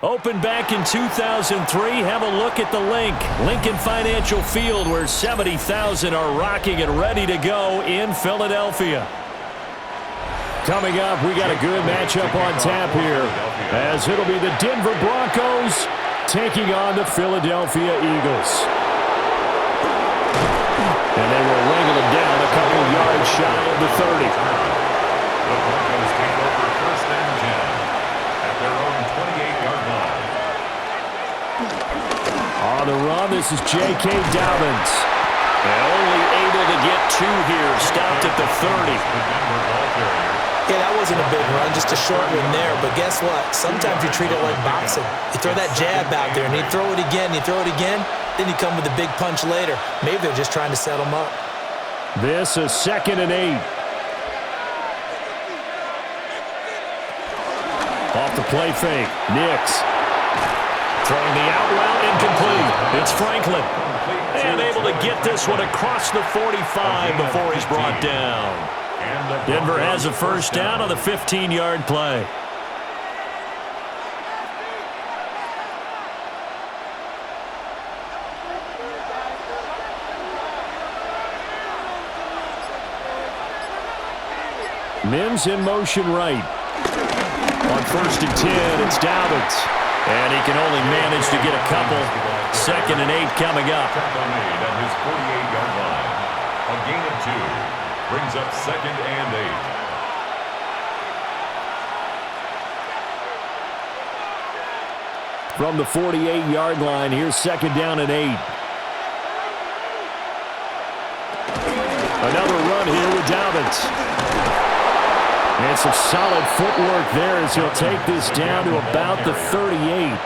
Opened back in 2003. Have a look at the link. Lincoln Financial Field, where 70,000 are rocking and ready to go in Philadelphia. Coming up, we got a good matchup on tap here, as it'll be the Denver Broncos taking on the Philadelphia Eagles. And they will wrangle them down a couple yards shy of the 30. The Broncos take over 1st and 10 at their own 28-yard line. On the run, this is J.K. Dobbins. And only able to get 2 here, stopped at the 30. Yeah, that wasn't a big run, just a short one there. But guess what? Sometimes you treat it like boxing. You throw that jab out there, and you throw it again, then you come with a big punch later. Maybe they're just trying to set them up. This is 2nd and 8. Off the play fake, Nix. Throwing the out route, incomplete. It's Franklin. And able to get this one across the 45 before he's brought down. Denver has a 1st down on the 15-yard play. Mims in motion right. On 1st and 10, it's Dobbins. And he can only manage to get a couple. 2nd and 8 coming up. At his 48-yard line. A gain of 2. Brings up 2nd and 8. From the 48-yard line, here's 2nd down and 8. Another run here with Dobbins. And some solid footwork there as he'll take this down to about the 38.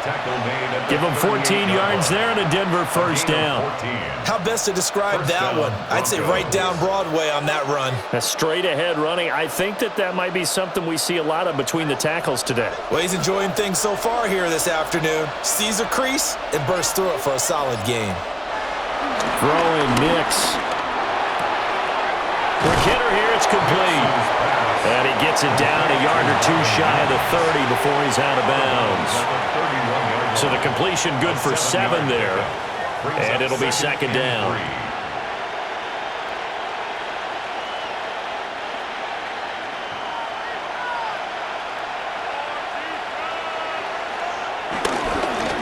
Give him 14 yards there and a Denver 1st down. How best to describe that one? I'd say right down Broadway on that run. A straight ahead running. I think that might be something we see a lot of between the tackles today. Well, he's enjoying things so far here this afternoon. Sees a crease and bursts through it for a solid gain. Throwing Nix. Quick hitter here, it's complete. And he gets it down a yard or 2 shy of the 30 before he's out of bounds. So the completion good for 7 there. And it'll be 2nd down.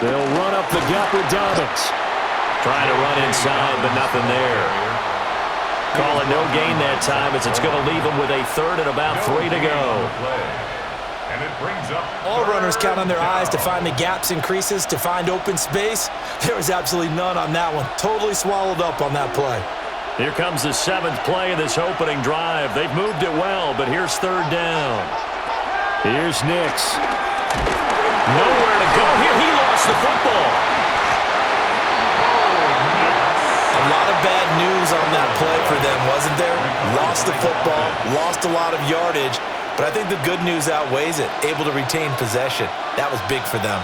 They'll run up the gut with Dobbins. Trying to run inside, but nothing there. Call it no gain that time as it's going to leave him with a 3rd and about 3 to go. And it brings up all runners count on their eyes to find the gaps and creases, to find open space. There was absolutely none on that one. Totally swallowed up on that play. Here comes the 7th play of this opening drive. They've moved it well, but here's 3rd down. Here's Nix. Nowhere to go here. He lost the football. A lot of bad news on that play for them, wasn't there? Lost the football, lost a lot of yardage, but I think the good news outweighs it. Able to retain possession. That was big for them.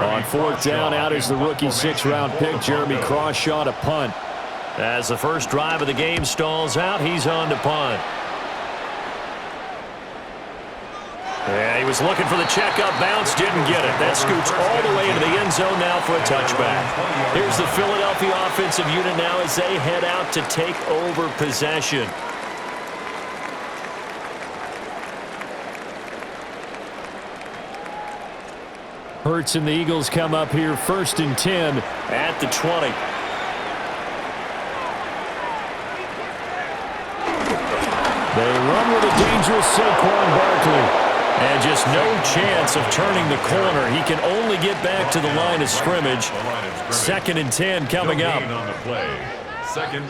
On 4th down, out is the rookie 6th-round pick, Jeremy Crawshaw, to punt. As the first drive of the game stalls out, he's on to punt. Yeah, he was looking for the checkup bounce, didn't get it. That scoots all the way into the end zone now for a touchback. Here's the Philadelphia offensive unit now as they head out to take over possession. Hurts and the Eagles come up here 1st and 10 at the 20. They run with a dangerous Saquon Barkley. And just no chance of turning the corner. He can only get back to the line of scrimmage. 2nd and 10 coming up.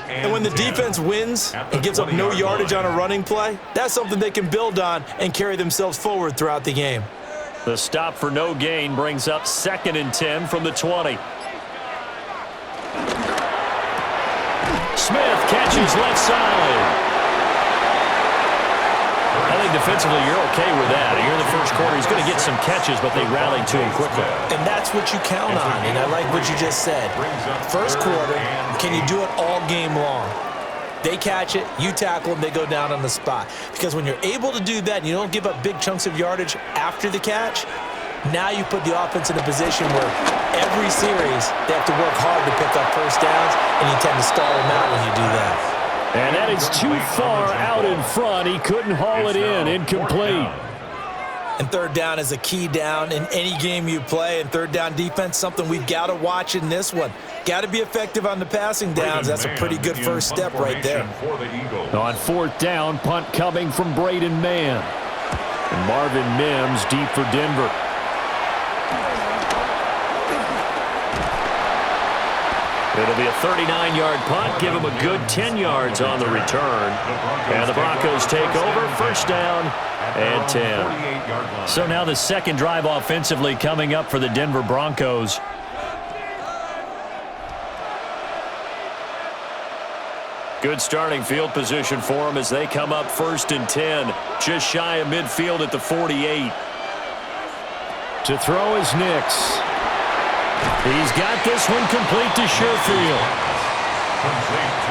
And when the defense wins and gives up no yardage on a running play, that's something they can build on and carry themselves forward throughout the game. The stop for no gain brings up 2nd and 10 from the 20. Smith catches left side. I think defensively you're okay with that. Here in the first quarter, he's going to get some catches, but they rallied to him quickly. And that's what you count on, and I like what you just said. First quarter, can you do it all game long? They catch it, you tackle them, they go down on the spot. Because when you're able to do that and you don't give up big chunks of yardage after the catch, now you put the offense in a position where every series they have to work hard to pick up first downs, and you tend to stall them out when you do that. And that is too far out in front. He couldn't haul it in. Incomplete. And third down is a key down in any game you play. And third down defense, something we've got to watch in this one. Got to be effective on the passing downs. That's a pretty good first step right there. On fourth down, punt coming from Braden Mann. And Marvin Mims deep for Denver. It'll be a 39-yard punt. Give him a good 10 yards on the return. And the Broncos take over. First down and 10. So now the second drive offensively coming up for the Denver Broncos. Good starting field position for them as they come up first and 10. Just shy of midfield at the 48. To throw is Nix. He's got this one complete to Sherfield.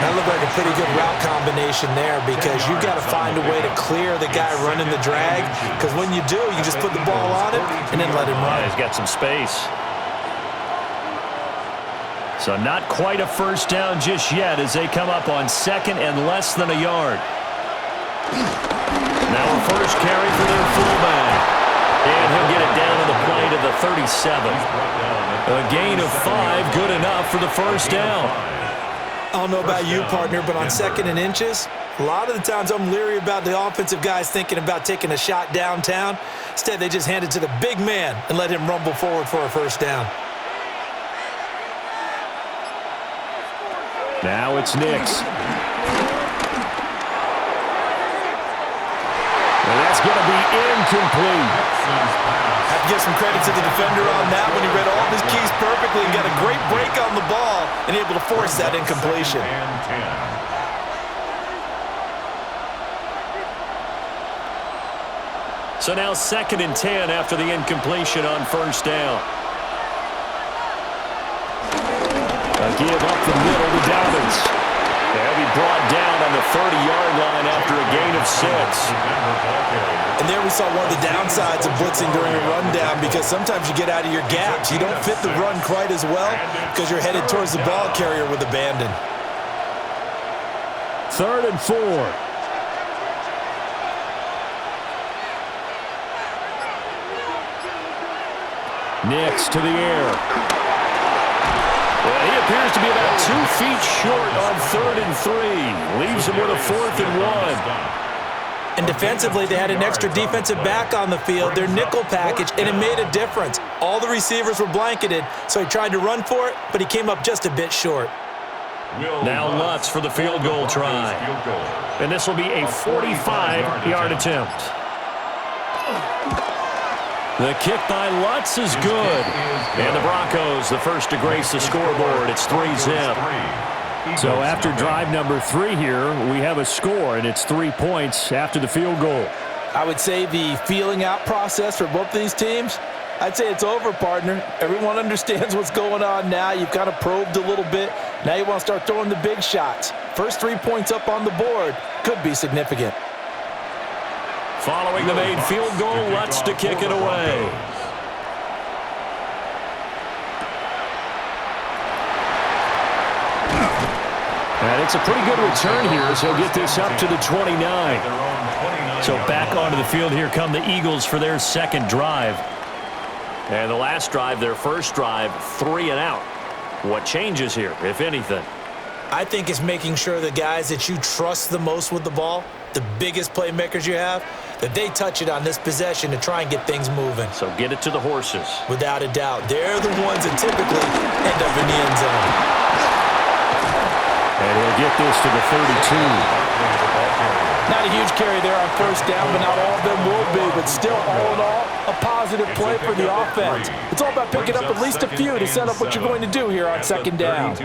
That looked like a pretty good route combination there because you've got to find a way to clear the guy running the drag, because when you do, you just put the ball on it and then let him run. He's got some space. So not quite a first down just yet as they come up on second and less than a yard. Now a first carry for their fullback. And he'll get it down to the play to the 37. A gain of 5, good enough for the first down. I don't know about you, partner, but on second and inches, a lot of the times I'm leery about the offensive guys thinking about taking a shot downtown. Instead, they just hand it to the big man and let him rumble forward for a first down. Now it's Nix. And that's going to be incomplete. Have to give some credit to the defender on that when he read all of his keys perfectly and got a great break on the ball and able to force that incompletion. So now second and 10 after the incompletion on first down. A give up the middle to Dobbins. They'll be brought down on the 30-yard line after a gain of 6. And there we saw one of the downsides of blitzing during a rundown, because sometimes you get out of your gaps. You don't fit the run quite as well because you're headed towards the ball carrier with abandon. Third and 4. Nix to the air. Well, he appears to be about 2 feet short on third and 3. Leaves him with a 4th and 1. And defensively, they had an extra defensive back on the field, their nickel package, and it made a difference. All the receivers were blanketed, so he tried to run for it, but he came up just a bit short. Now Lutz for the field goal try. And this will be a 45-yard attempt. The kick by Lutz is good. And the Broncos, the first to grace the scoreboard. It's 3-zip. So after drive number 3 here, we have a score, and it's 3 points after the field goal. I would say the feeling out process for both these teams, I'd say it's over, partner. Everyone understands what's going on now. You've kind of probed a little bit. Now you want to start throwing the big shots. First 3 points up on the board could be significant. Following the made field goal, Lutz to kick it away. And it's a pretty good return here as he'll get this up to the 29. So back onto the field here come the Eagles for their second drive. And the last drive, their first drive, 3 and out. What changes here, if anything? I think it's making sure the guys that you trust the most with the ball, the biggest playmakers you have, that they touch it on this possession to try and get things moving. So get it to the horses. Without a doubt. They're the ones that typically end up in the end zone. And he'll get this to the 32. Not a huge carry there on first down, but not all of them will be. But still, all in all, a positive play for the offense. It's all about picking up at least a few to set up what you're going to do here on second down.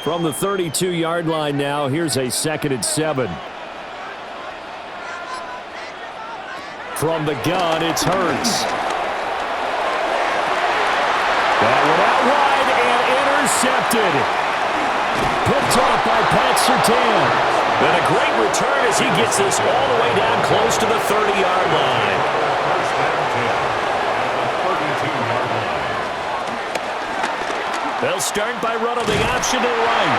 From the 32-yard line now, here's a 2nd and 7. From the gun, it's Hurts. That one out wide and intercepted. picked off by Pat Surtain. And a great return as he gets this all the way down close to the 30-yard line. First down 10 at the 32-yard line. They'll start by running the option to the right.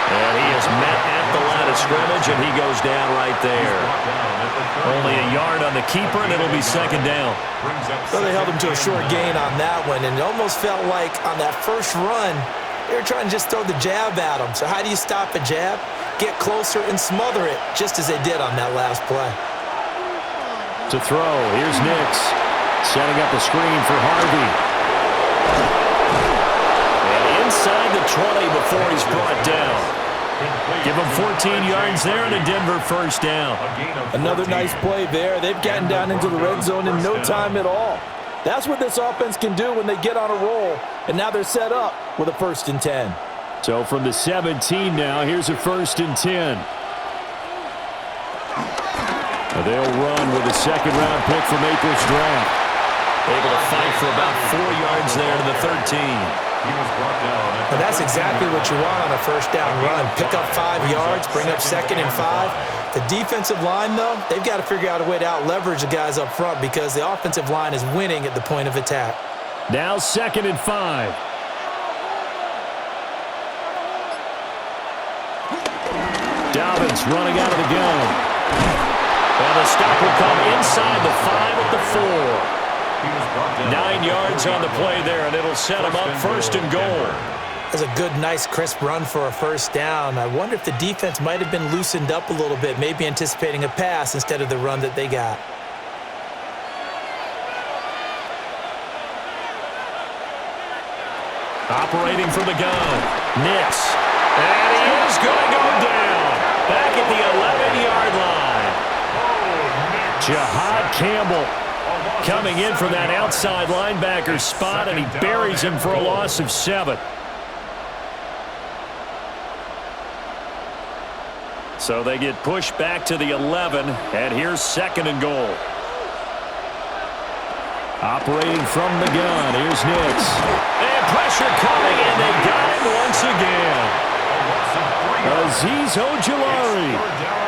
And he is met at the line of scrimmage, and he goes down right there. Only a yard on the keeper, and it'll be second down. So they held him to a short gain on that one, and it almost felt like on that first run, they were trying to just throw the jab at him. So how do you stop a jab? Get closer and smother it, just as they did on that last play. To throw, here's Nix. Setting up a screen for Harvey. And inside the 20 before he's brought down. Give him 14 yards there and a Denver first down. Another nice play there. They've gotten down into the red zone in no time at all. That's what this offense can do when they get on a roll. And now they're set up with a 1st and 10. So from the 17 now, here's a 1st and 10. They'll run with a second-round pick from April's draft. Able to fight for about 4 yards there to the 13. And that's exactly what you want on a first down run. Pick up 5 yards, bring up 2nd and 5. The defensive line, though, they've got to figure out a way to out-leverage the guys up front because the offensive line is winning at the point of attack. Now 2nd and 5. Dobbins running out of the gun. And the stop will come inside the 5 at the 4. 9 yards on the play there, and it'll set him up 1st and goal. That's a good, nice, crisp run for a first down. I wonder if the defense might have been loosened up a little bit, maybe anticipating a pass instead of the run that they got. Operating from the gun, Nix. And he is going to go down. Back at the 11-yard line. Jahad Campbell coming in from that outside linebacker spot, and he buries him for a loss of 7. So they get pushed back to the 11, and here's 2nd and goal. Operating from the gun, here's Nix. And pressure coming, and they got him once again. Azeez Ojulari.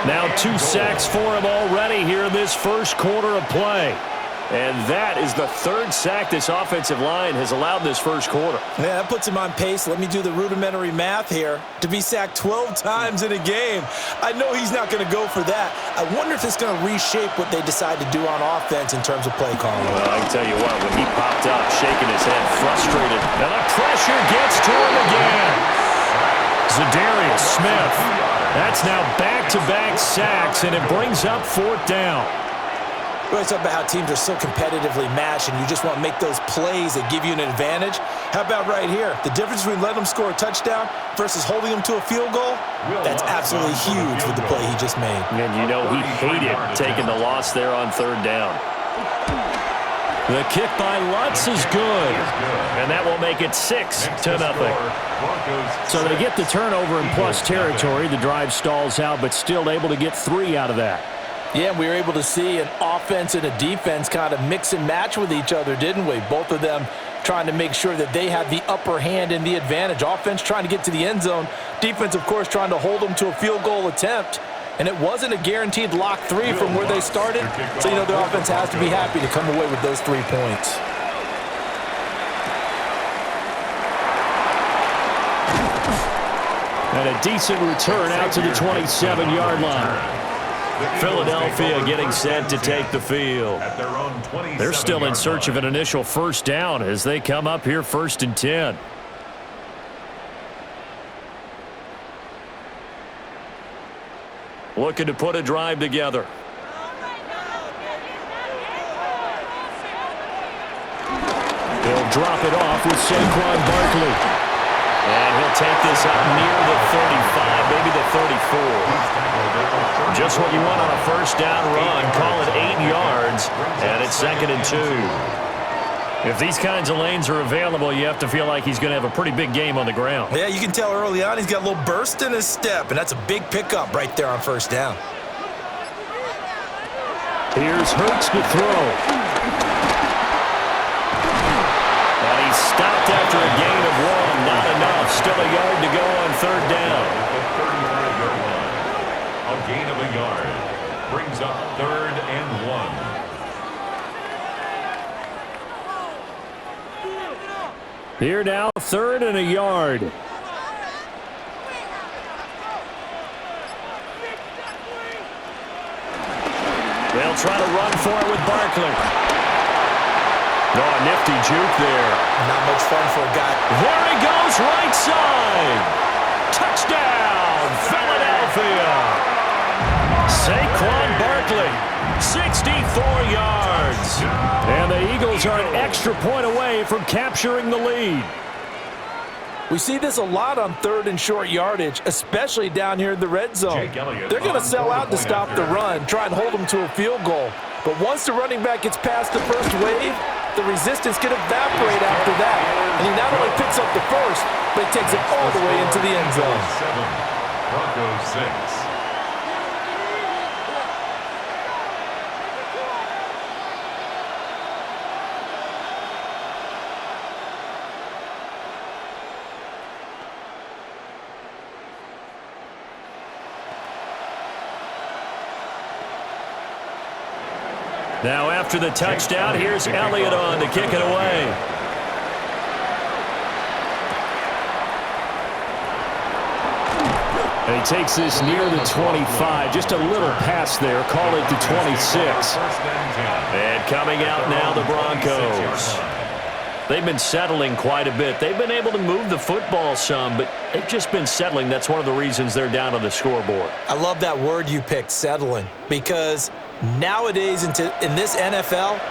Now 2 sacks for him already here in this first quarter of play. And that is the 3rd sack this offensive line has allowed this first quarter. Yeah, that puts him on pace. Let me do the rudimentary math here. To be sacked 12 times in a game, I know he's not going to go for that. I wonder if it's going to reshape what they decide to do on offense in terms of play calling. Well, I can tell you what, when he popped up, shaking his head, frustrated, and the pressure gets to him again. Za'Darius Smith. That's now back-to-back sacks, and it brings up 4th down. We always talk about how teams are so competitively matched and you just want to make those plays that give you an advantage. How about right here? The difference between letting them score a touchdown versus holding them to a field goal, that's absolutely huge with the play he just made. And you know he hated taking the loss there on 3rd down. The kick by Lutz is good. And that will make it 6-0. So they get the turnover in plus territory. The drive stalls out, but still able to get 3 out of that. Yeah, we were able to see an offense and a defense kind of mix and match with each other, didn't we? Both of them trying to make sure that they have the upper hand and the advantage. Offense trying to get to the end zone. Defense, of course, trying to hold them to a field goal attempt. And it wasn't a guaranteed lock 3 from where they started. So, you know, the offense has to be happy to come away with those 3 points. And a decent return out to the 27-yard line. Philadelphia getting set to take the field. They're still in search of an initial first down as they come up here 1st and 10. Looking to put a drive together. He'll drop it off with Saquon Barkley. And he'll take this up near the 35, maybe the 34. Just what you want on a first down run. Call it 8 yards, and it's 2nd and 2. If these kinds of lanes are available, you have to feel like he's going to have a pretty big game on the ground. Yeah, you can tell early on he's got a little burst in his step, and that's a big pickup right there on first down. Here's Hurts to throw. And he's stopped after a gain of 1. Not enough. Still a yard to go on 3rd down. gain of a yard. Brings up 3rd and 1. Here now, 3rd and a yard. They'll try to run for it with Barkley. Oh, nifty juke there. Not much fun for a guy. There he goes, right side. Touchdown, Philadelphia. Saquon Barkley, 64 yards. And the Eagles are an extra point away from capturing the lead. We see this a lot on 3rd and short yardage, especially down here in the red zone. They're going to sell out to stop the run, try and hold them to a field goal. But once the running back gets past the first wave, the resistance can evaporate after that. And he not only picks up the first, but he takes it all the way into the end zone. 7, Broncos 6. Now after the touchdown, here's Elliott on to kick it away. And he takes this near the 25. Just a little pass there. Call it the 26. And coming out now, the Broncos. They've been settling quite a bit. They've been able to move the football some, but they've just been settling. That's one of the reasons they're down on the scoreboard. I love that word you picked, settling, because nowadays in this NFL,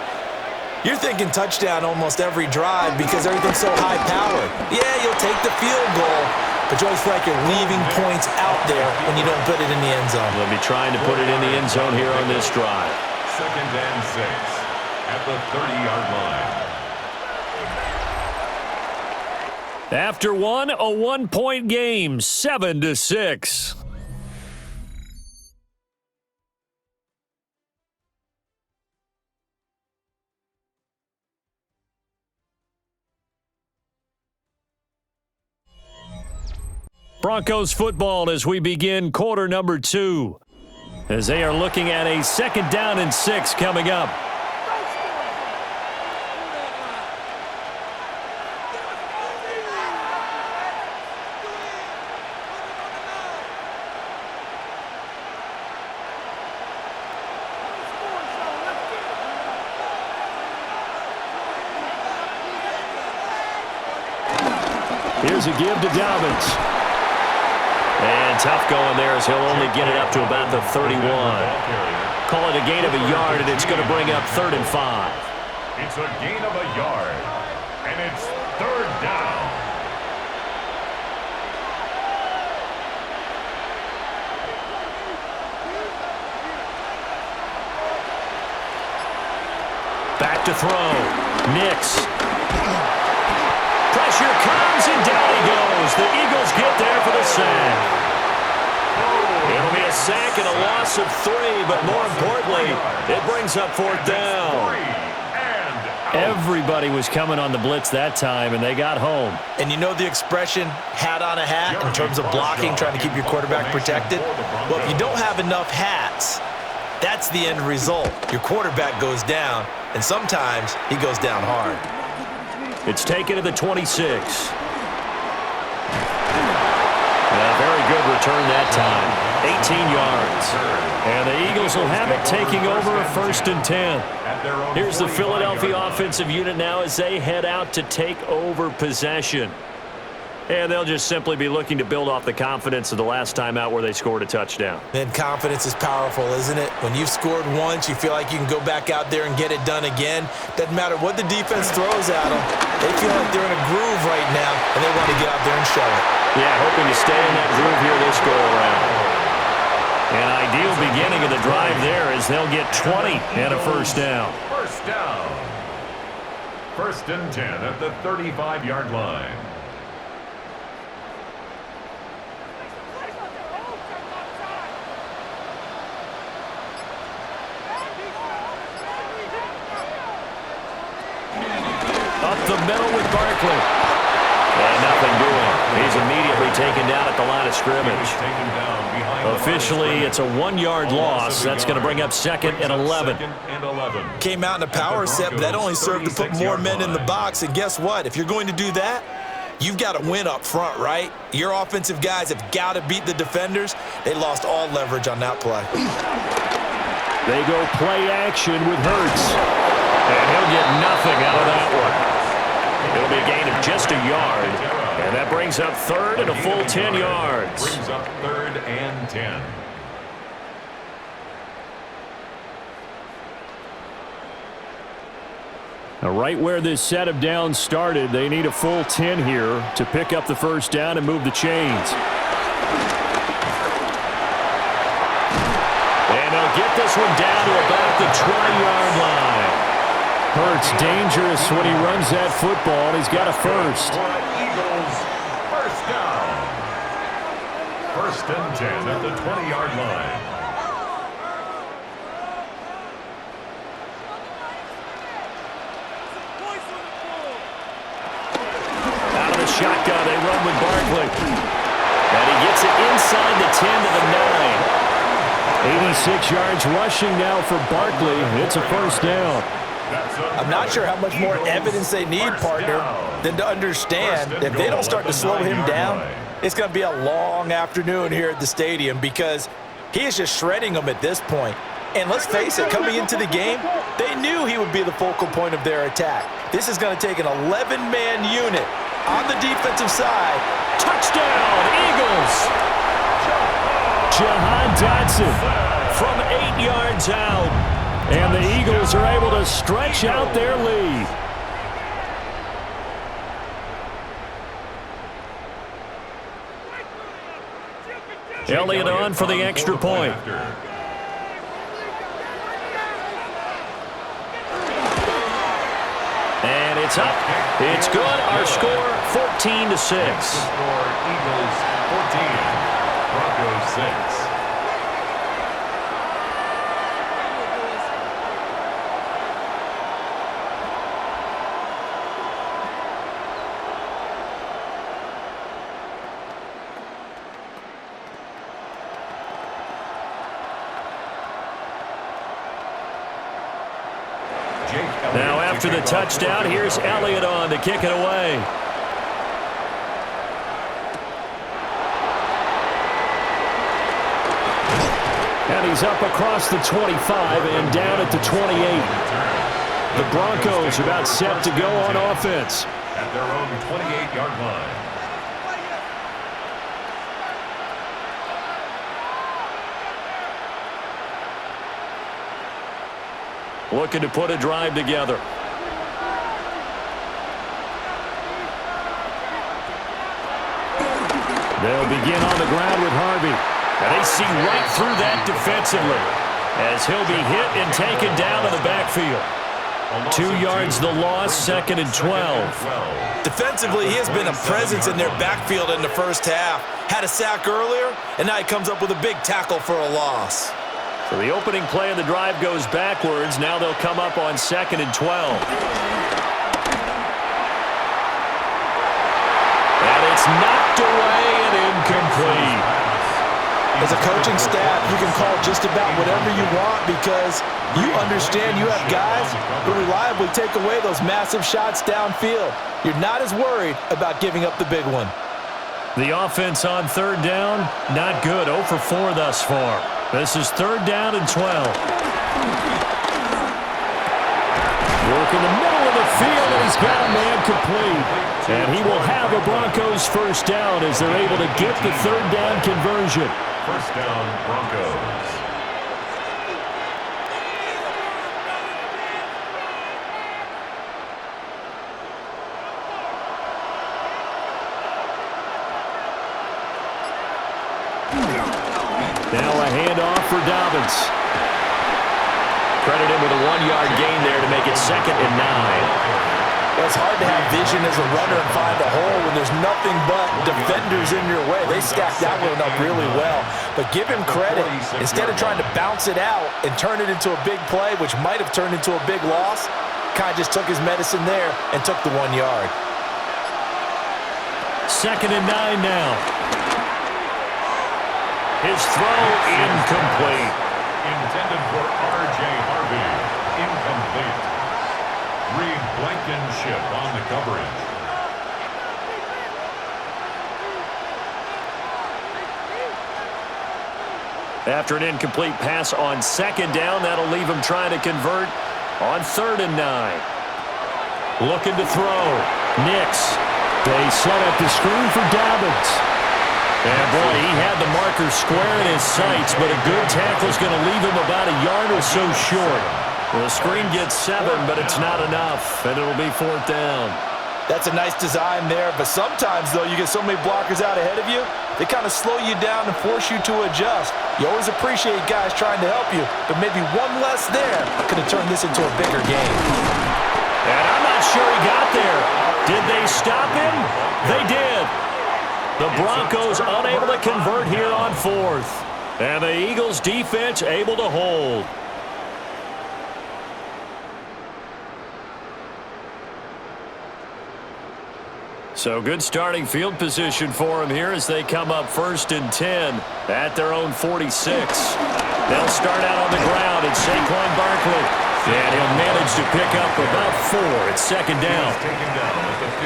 you're thinking touchdown almost every drive because everything's so high-powered. Yeah, you'll take the field goal, but you always feel like you're leaving points out there when you don't put it in the end zone. They'll be trying to put it in the end zone here on this drive. 2nd and 6 at the 30-yard line. After one, a one-point game, 7-6. Broncos football as we begin quarter number 2, as they are looking at a 2nd down and 6 coming up. Here's a give to Dobbins. And tough going there as he'll only get it up to about the 31. Call it a gain of a yard, and it's going to bring up 3rd and 5. It's a gain of a yard, and it's 3rd down. Back to throw. Nix. Pressure comes, and down he goes. The Eagles get there for the sack. It'll be a sack and a loss of 3, but more importantly, it brings up 4th down. Everybody was coming on the blitz that time, and they got home. And you know the expression, hat on a hat, in terms of blocking, trying to keep your quarterback protected? Well, if you don't have enough hats, that's the end result. Your quarterback goes down, and sometimes he goes down hard. It's taken to the 26. A very good return that time. 18 yards. And the Eagles will have it, taking over a 1st and 10. Here's the Philadelphia offensive unit now as they head out to take over possession. And they'll just simply be looking to build off the confidence of the last time out where they scored a touchdown. And confidence is powerful, isn't it? When you've scored once, you feel like you can go back out there and get it done again. Doesn't matter what the defense throws at them. They feel like they're in a groove right now, and they want to get out there and show it. Yeah, hoping to stay in that groove here this go-around. An ideal beginning of the drive there as they'll get 20 and a 1st down. 1st down. 1st and 10 at the 35-yard line. Up the middle with Barkley. And nothing doing. He's immediately taken down at the line of scrimmage. Officially, it's a 1-yard loss. That's going to bring up 2nd and 11. Came out in a power set, but that only served to put more men in the box. And guess what? If you're going to do that, you've got to win up front, right? Your offensive guys have got to beat the defenders. They lost all leverage on that play. They go play action with Hurts. And he'll get nothing out of that one. It'll be a gain of just a yard. And that brings up 3rd and a full 10 yards. Brings up 3rd and 10. Now, right where this set of downs started, they need a full 10 here to pick up the first down and move the chains. And they'll get this one down to about the 20-yard line. Hurts dangerous when he runs that football. He's got a first. Eagles, first down. 1st and 10 at the 20-yard line. Out of the shotgun, they run with Barkley. And he gets it inside the 10 to the 9. 86 yards rushing now for Barkley. It's a first down. I'm not sure how much more evidence they need, partner, than to understand if they don't start to slow him down, it's going to be a long afternoon here at the stadium because he is just shredding them at this point. And let's face it, coming into the game, they knew he would be the focal point of their attack. This is going to take an 11-man unit on the defensive side. Touchdown, Eagles! Jahan Dotson from 8 yards out. And the Eagles are able to stretch out their lead. Elliott on for the extra point. And it's up. It's good. Our score, 14-6. Eagles 14, Broncos 6. Now after the touchdown, here's Elliott on to kick it away. And he's up across the 25 and down at the 28. The Broncos about set to go on offense. At their own 28-yard line. Looking to put a drive together. They'll begin on the ground with Harvey. And they see right through that defensively as he'll be hit and taken down in the backfield. 2 yards the loss, 2nd and 12. Defensively, he has been a presence in their backfield in the first half. Had a sack earlier, and now he comes up with a big tackle for a loss. So the opening play of the drive goes backwards. Now they'll come up on 2nd and 12. And it's knocked away and incomplete. As a coaching staff, you can call just about whatever you want because you understand you have guys who reliably take away those massive shots downfield. You're not as worried about giving up the big one. The offense on 3rd down, not good. 0 for 4 thus far. This is 3rd down and 12. Work in the middle of the field, and he's got a man complete. And he will have a Broncos first down as they're able to get the 3rd down conversion. First down, Broncos. Now a handoff for Dobbins. Credit him with a 1-yard gain there to make it 2nd and 9. Well, it's hard to have vision as a runner and find a hole when there's nothing but defenders in your way. They stacked that one up really well. But give him credit. Instead of trying to bounce it out and turn it into a big play, which might have turned into a big loss, kind of just took his medicine there and took the 1 yard. 2nd and 9 now. His throw incomplete. Intended for R.J. Harvey. Incomplete. Reed Blankenship on the coverage. After an incomplete pass on 2nd down, that'll leave him trying to convert on 3rd and 9. Looking to throw. Nix. They set up the screen for Dobbins. And boy, he had the marker square in his sights, but a good tackle is going to leave him about a yard or so short. The screen gets 7, but it's not enough, and it'll be 4th down. That's a nice design there, but sometimes, though, you get so many blockers out ahead of you, they kind of slow you down and force you to adjust. You always appreciate guys trying to help you, but maybe one less there could have turned this into a bigger game. And I'm not sure he got there. Did they stop him? They did. The Broncos unable to convert here on 4th. And the Eagles defense able to hold. So good starting field position for them here as they come up 1st and 10 at their own 46. They'll start out on the ground at Saquon Barkley. And he'll manage to pick up about 4 at 2nd down.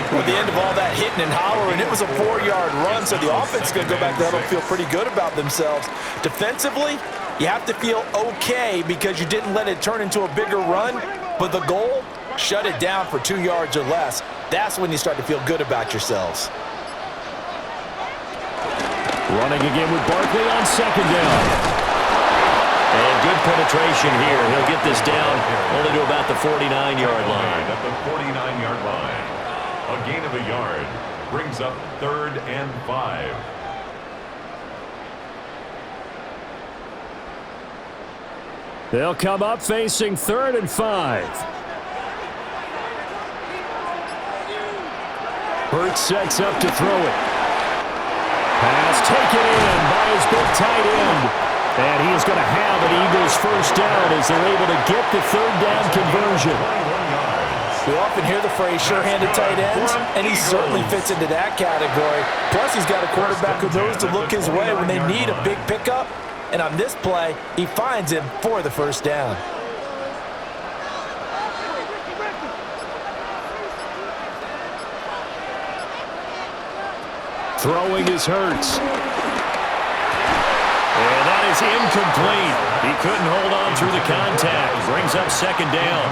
At the end of all that hitting and hollering, it was a 4-yard run, so the offense is going to go back there and feel pretty good about themselves. Defensively, you have to feel okay because you didn't let it turn into a bigger run, but the goal, shut it down for 2 yards or less. That's when you start to feel good about yourselves. Running again with Barkley on 2nd down. And good penetration here. He'll get this down only to about the 49-yard line. At the 49-yard line. A gain of a yard brings up 3rd and 5. They'll come up facing 3rd and 5. Hurts sets up to throw it. Pass taken in by his big tight end. And he is going to have an Eagles 1st down as they're able to get the 3rd down conversion. We often hear the phrase sure-handed tight ends, and he certainly fits into that category. Plus, he's got a quarterback who knows to look his way when they need a big pickup. And on this play, he finds him for the 1st down. Throwing is Hurts. And that is incomplete. He couldn't hold on through the contact. Brings up 2nd down.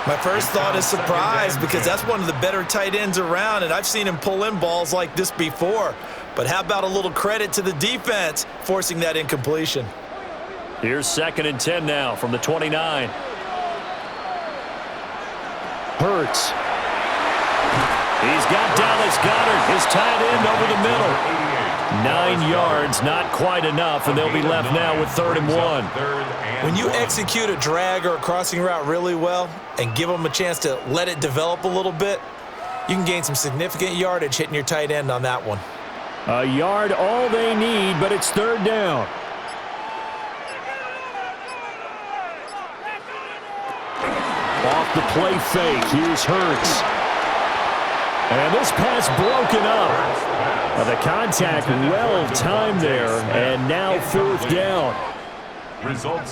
My first thought is surprise because that's one of the better tight ends around, and I've seen him pull in balls like this before. But how about a little credit to the defense forcing that incompletion? Here's 2nd and 10 now from the 29. Hurts. He's got Dallas Goedert, his tight end, over the middle. 9 yards, not quite enough, and they'll be left now with 3rd and 1. When you execute a drag or a crossing route really well and give them a chance to let it develop a little bit, you can gain some significant yardage hitting your tight end on that one. A yard all they need, but it's 3rd down. Off the play fake, here's Hurts. And this pass broken up. The contact well timed there, and now 4th down.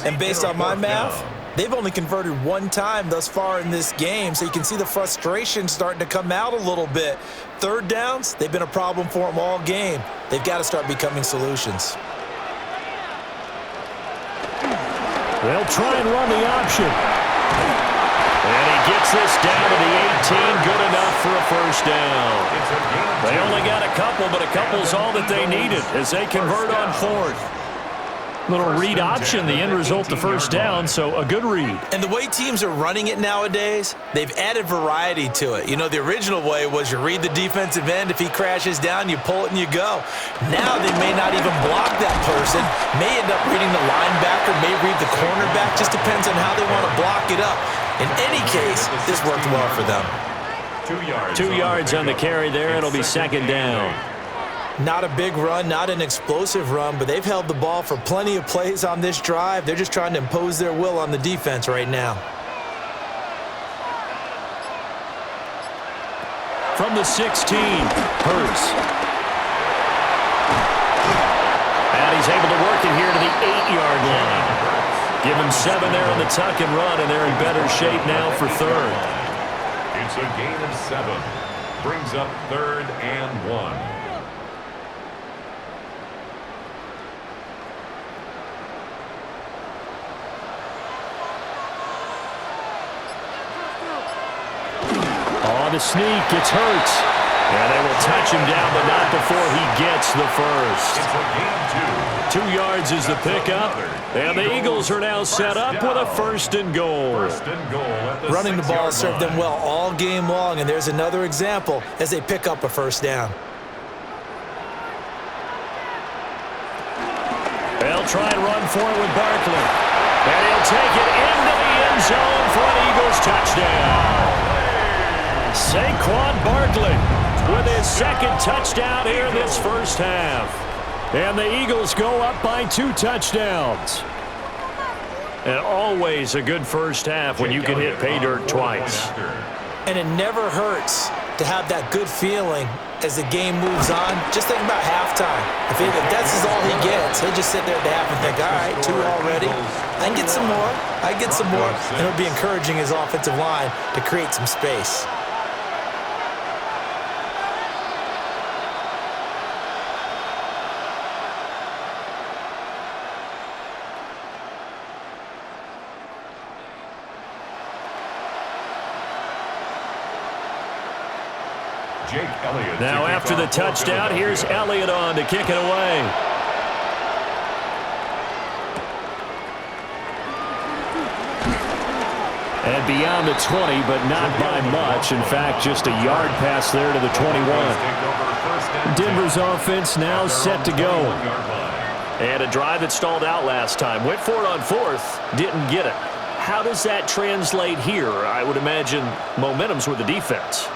And based on my math, they've only converted 1 time thus far in this game, so you can see the frustration starting to come out a little bit. 3rd downs, they've been a problem for them all game. They've got to start becoming solutions. They'll try and run the option. And he gets this down to the 18, good enough for a 1st down. They only got a couple, but a couple's all that they needed as they convert on 4th. Little read option, the end result, the 1st down, so a good read. And the way teams are running it nowadays, they've added variety to it. You know, the original way was you read the defensive end. If he crashes down, you pull it and you go. Now they may not even block that person, may end up reading the linebacker, may read the cornerback, just depends on how they want to block it up. In any case, this worked well for them. 2 yards on the carry there. It'll be 2nd down. Not a big run, not an explosive run, but they've held the ball for plenty of plays on this drive. They're just trying to impose their will on the defense right now. From the 16, Hurts. And he's able to work it here to the 8-yard line. Give him 7 there on the tuck and run, and they're in better shape now for third. It's a gain of 7. Brings up 3rd and 1. On the sneak, it's Hurts. And they will touch him down, but not before he gets the first. It's a gain 2. 2 yards is the pickup. And the Eagles are now set up with a 1st and goal. First and goal at the Running the ball served them line. well all game long, and there's another example as they pick up a 1st down. They'll try and run for it with Barkley. And he'll take it into the end zone for an Eagles touchdown. Saquon Barkley with his 2nd touchdown here this first half. And the Eagles go up by 2 touchdowns. And always a good first half when you can hit pay dirt twice. And it never hurts to have that good feeling as the game moves on. Just think about halftime. If that's all he gets, he'll just sit there at the half and think, all right, 2 already. I can get some more. I get some more. And it'll be encouraging his offensive line to create some space. Now after the touchdown, here's Elliott on to kick it away. And beyond the 20, but not by much. In fact, just a yard pass there to the 21. Denver's offense now set to go. And a drive that stalled out last time. Went for it on 4th, didn't get it. How does that translate here? I would imagine momentum's with the defense.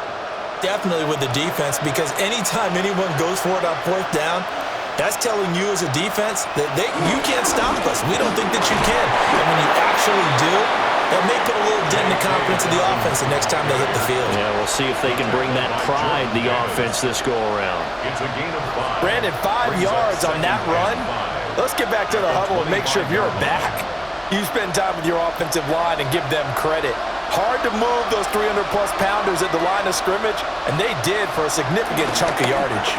Definitely with the defense, because anytime anyone goes for it on 4th down, that's telling you as a defense that you can't stop us. We don't think that you can. And when you actually do, that may put a little dent in the confidence of the offense the next time they hit the field. Yeah, we'll see if they can bring that pride to the offense this go-around. It's a gain of 5. Brandon, 5 yards on that run. Let's get back to the huddle and make sure if you're a back, you spend time with your offensive line and give them credit. Hard to move those 300-plus pounders at the line of scrimmage, and they did for a significant chunk of yardage.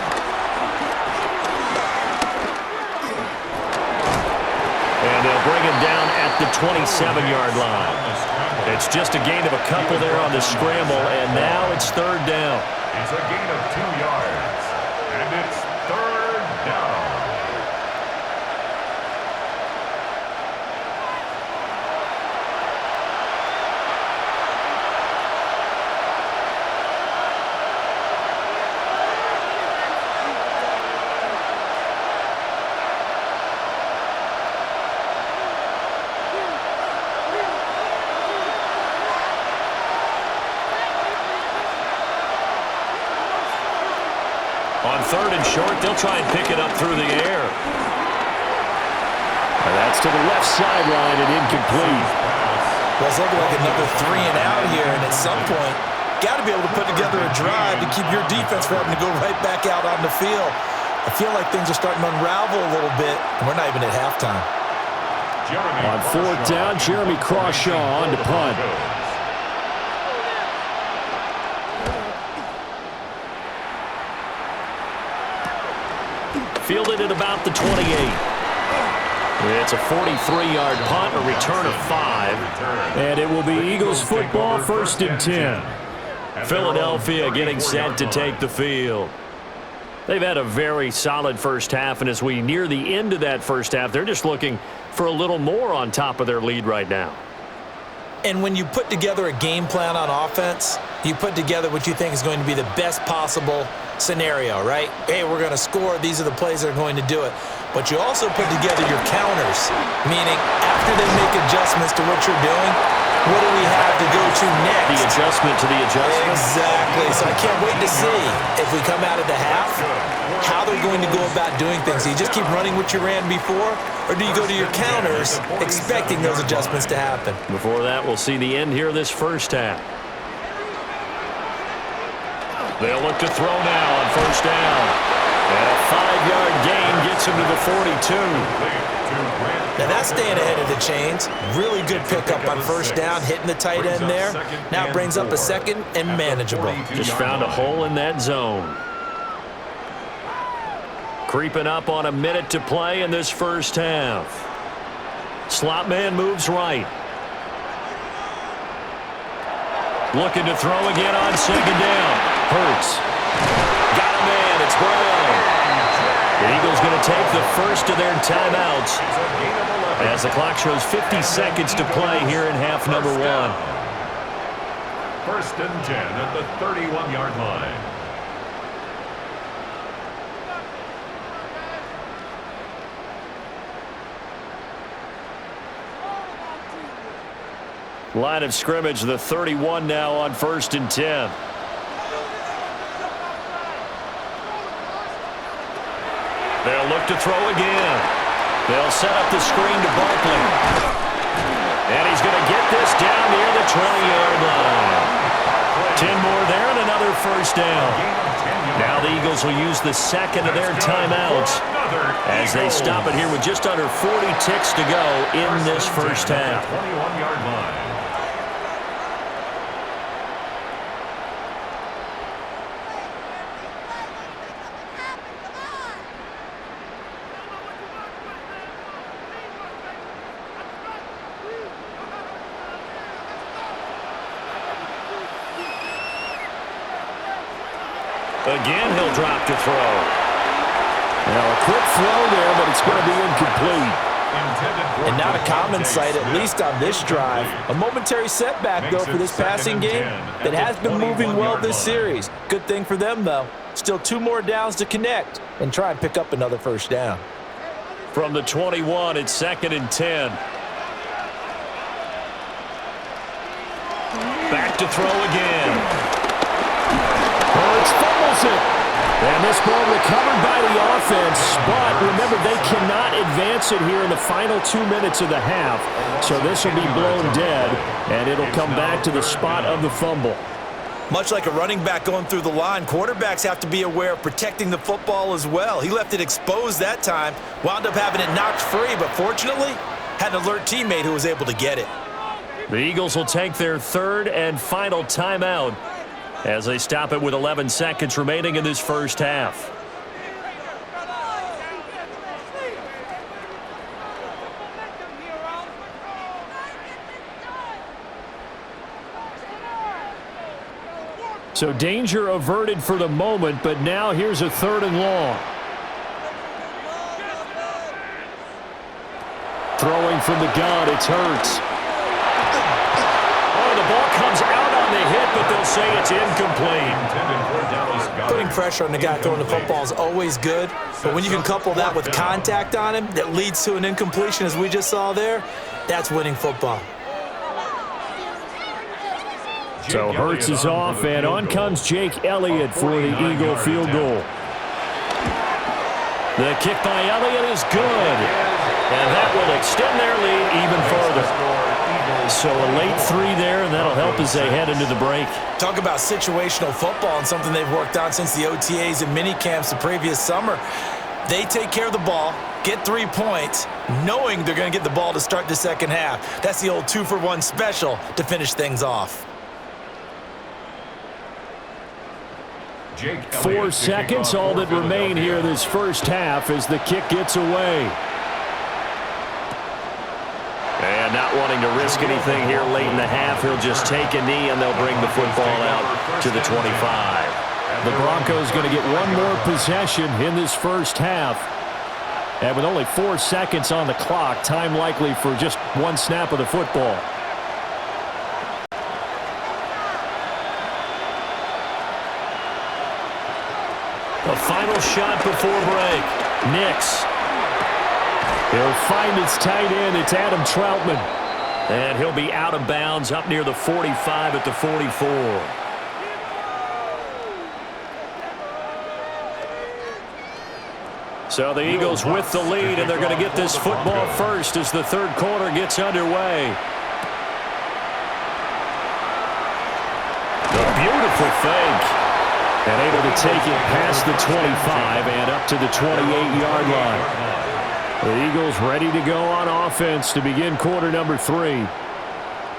And they'll bring him down at the 27-yard line. It's just a gain of a couple there on the scramble, and now it's 3rd down. It's a gain of 2 yards, and it's 3rd down. On 3rd and short, they'll try and pick it up through the air. And that's to the left sideline and incomplete. Well, it's looking like another 3 and out here, and at some point, got to be able to put together a drive to keep your defense from having to go right back out on the field. I feel like things are starting to unravel a little bit, and we're not even at halftime. On 4th down, Jeremy Crawshaw on to punt. Fielded at about the 28. It's a 43-yard punt, a return of 5. And it will be Eagles football, 1st and 10. Philadelphia getting set to take the field. They've had a very solid first half, and as we near the end of that first half, they're just looking for a little more on top of their lead right now. And when you put together a game plan on offense, you put together what you think is going to be the best possible scenario, right? Hey, we're going to score. These are the plays that are going to do it. But you also put together your counters, meaning after they make adjustments to what you're doing, what do we have to go to next? The adjustment to the adjustment. Exactly. So I can't wait to see if we come out of the half, how they're going to go about doing things. Do you just keep running what you ran before, or do you go to your counters expecting those adjustments to happen? Before that, we'll see the end here of this first half. They'll look to throw now on first down. And a 5-yard gain gets him to the 42. Now that's staying ahead of the chains. Really good pickup on first down, hitting the tight end there. Now it brings up a second and manageable. Just found a hole in that zone. Creeping up on a minute to play in this first half. Slot man moves right. Looking to throw again on second down. Hurts. Got a man. It's Brown. The Eagles going to take the first of their timeouts as the clock shows 50 seconds to play here in half number 1. First and 10 at the 31-yard line. Line of scrimmage, the 31 now on first and 10. They'll look to throw again. They'll set up the screen to Barkley. And he's going to get this down near the 20-yard line. 10 more there and another first down. Now the Eagles will use the second of their timeouts as they stop it here with just under 40 ticks to go in this first half. 21-yard line. Again, he'll drop to throw. Now, a quick throw there, but it's going to be incomplete. And not a common sight, at least on this drive. A momentary setback, though, for this passing game that has been moving well this series. Good thing for them, though. Still 2 more downs to connect and try and pick up another first down. From the 21, it's second and 10. Back to throw again. Hurts fumbles it. And this ball recovered by the offense, but remember, they cannot advance it here in the final 2 minutes of the half. So this will be blown dead, and it'll come back to the spot of the fumble. Much like a running back going through the line, quarterbacks have to be aware of protecting the football as well. He left it exposed that time, wound up having it knocked free, but fortunately, had an alert teammate who was able to get it. The Eagles will take their third and final timeout as they stop it with 11 seconds remaining in this first half. So danger averted for the moment, but now here's a third and long. Throwing from the gun, it's Hurts. Oh, the ball comes out on the hit, but they'll say it's incomplete. Putting pressure on the guy throwing the football is always good, but when you can couple that with contact on him that leads to an incompletion, as we just saw there, that's winning football. So Hurts is off, and on comes Jake Elliott for the Eagle field goal. The kick by Elliott is good, and that will extend their lead even further. So a late 3 there, and that'll help as they head into the break. Talk about situational football and something they've worked on since the OTAs and mini camps the previous summer. They take care of the ball, get 3 points, knowing they're going to get the ball to start the second half. That's the old 2-for-1 special to finish things off. 4 seconds, all that remain here this first half as the kick gets away. And not wanting to risk anything here late in the half, he'll just take a knee and they'll bring the football out to the 25. The Broncos going to get one more possession in this first half. And with only 4 seconds on the clock, time likely for just one snap of the football. A final shot before break. Nix. He'll find his tight end. It's Adam Troutman. And he'll be out of bounds up near the 45 at the 44. So the Eagles with the lead, and they're going to get this football first as the third quarter gets underway. The beautiful fake. And able to take it past the 25 and up to the 28-yard line. The Eagles ready to go on offense to begin quarter number 3.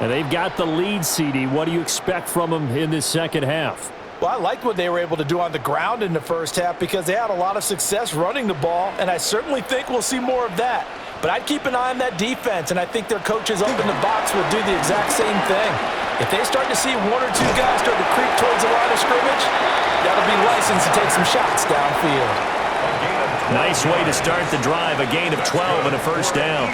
And they've got the lead, CD. What do you expect from them in this second half? Well, I liked what they were able to do on the ground in the first half because they had a lot of success running the ball, and I certainly think we'll see more of that. But I'd keep an eye on that defense, and I think their coaches up in the box will do the exact same thing. If they start to see one or two guys start to creep towards the line of scrimmage, that'll be licensed to take some shots downfield. Nice way to start the drive, a gain of 12 and a first down.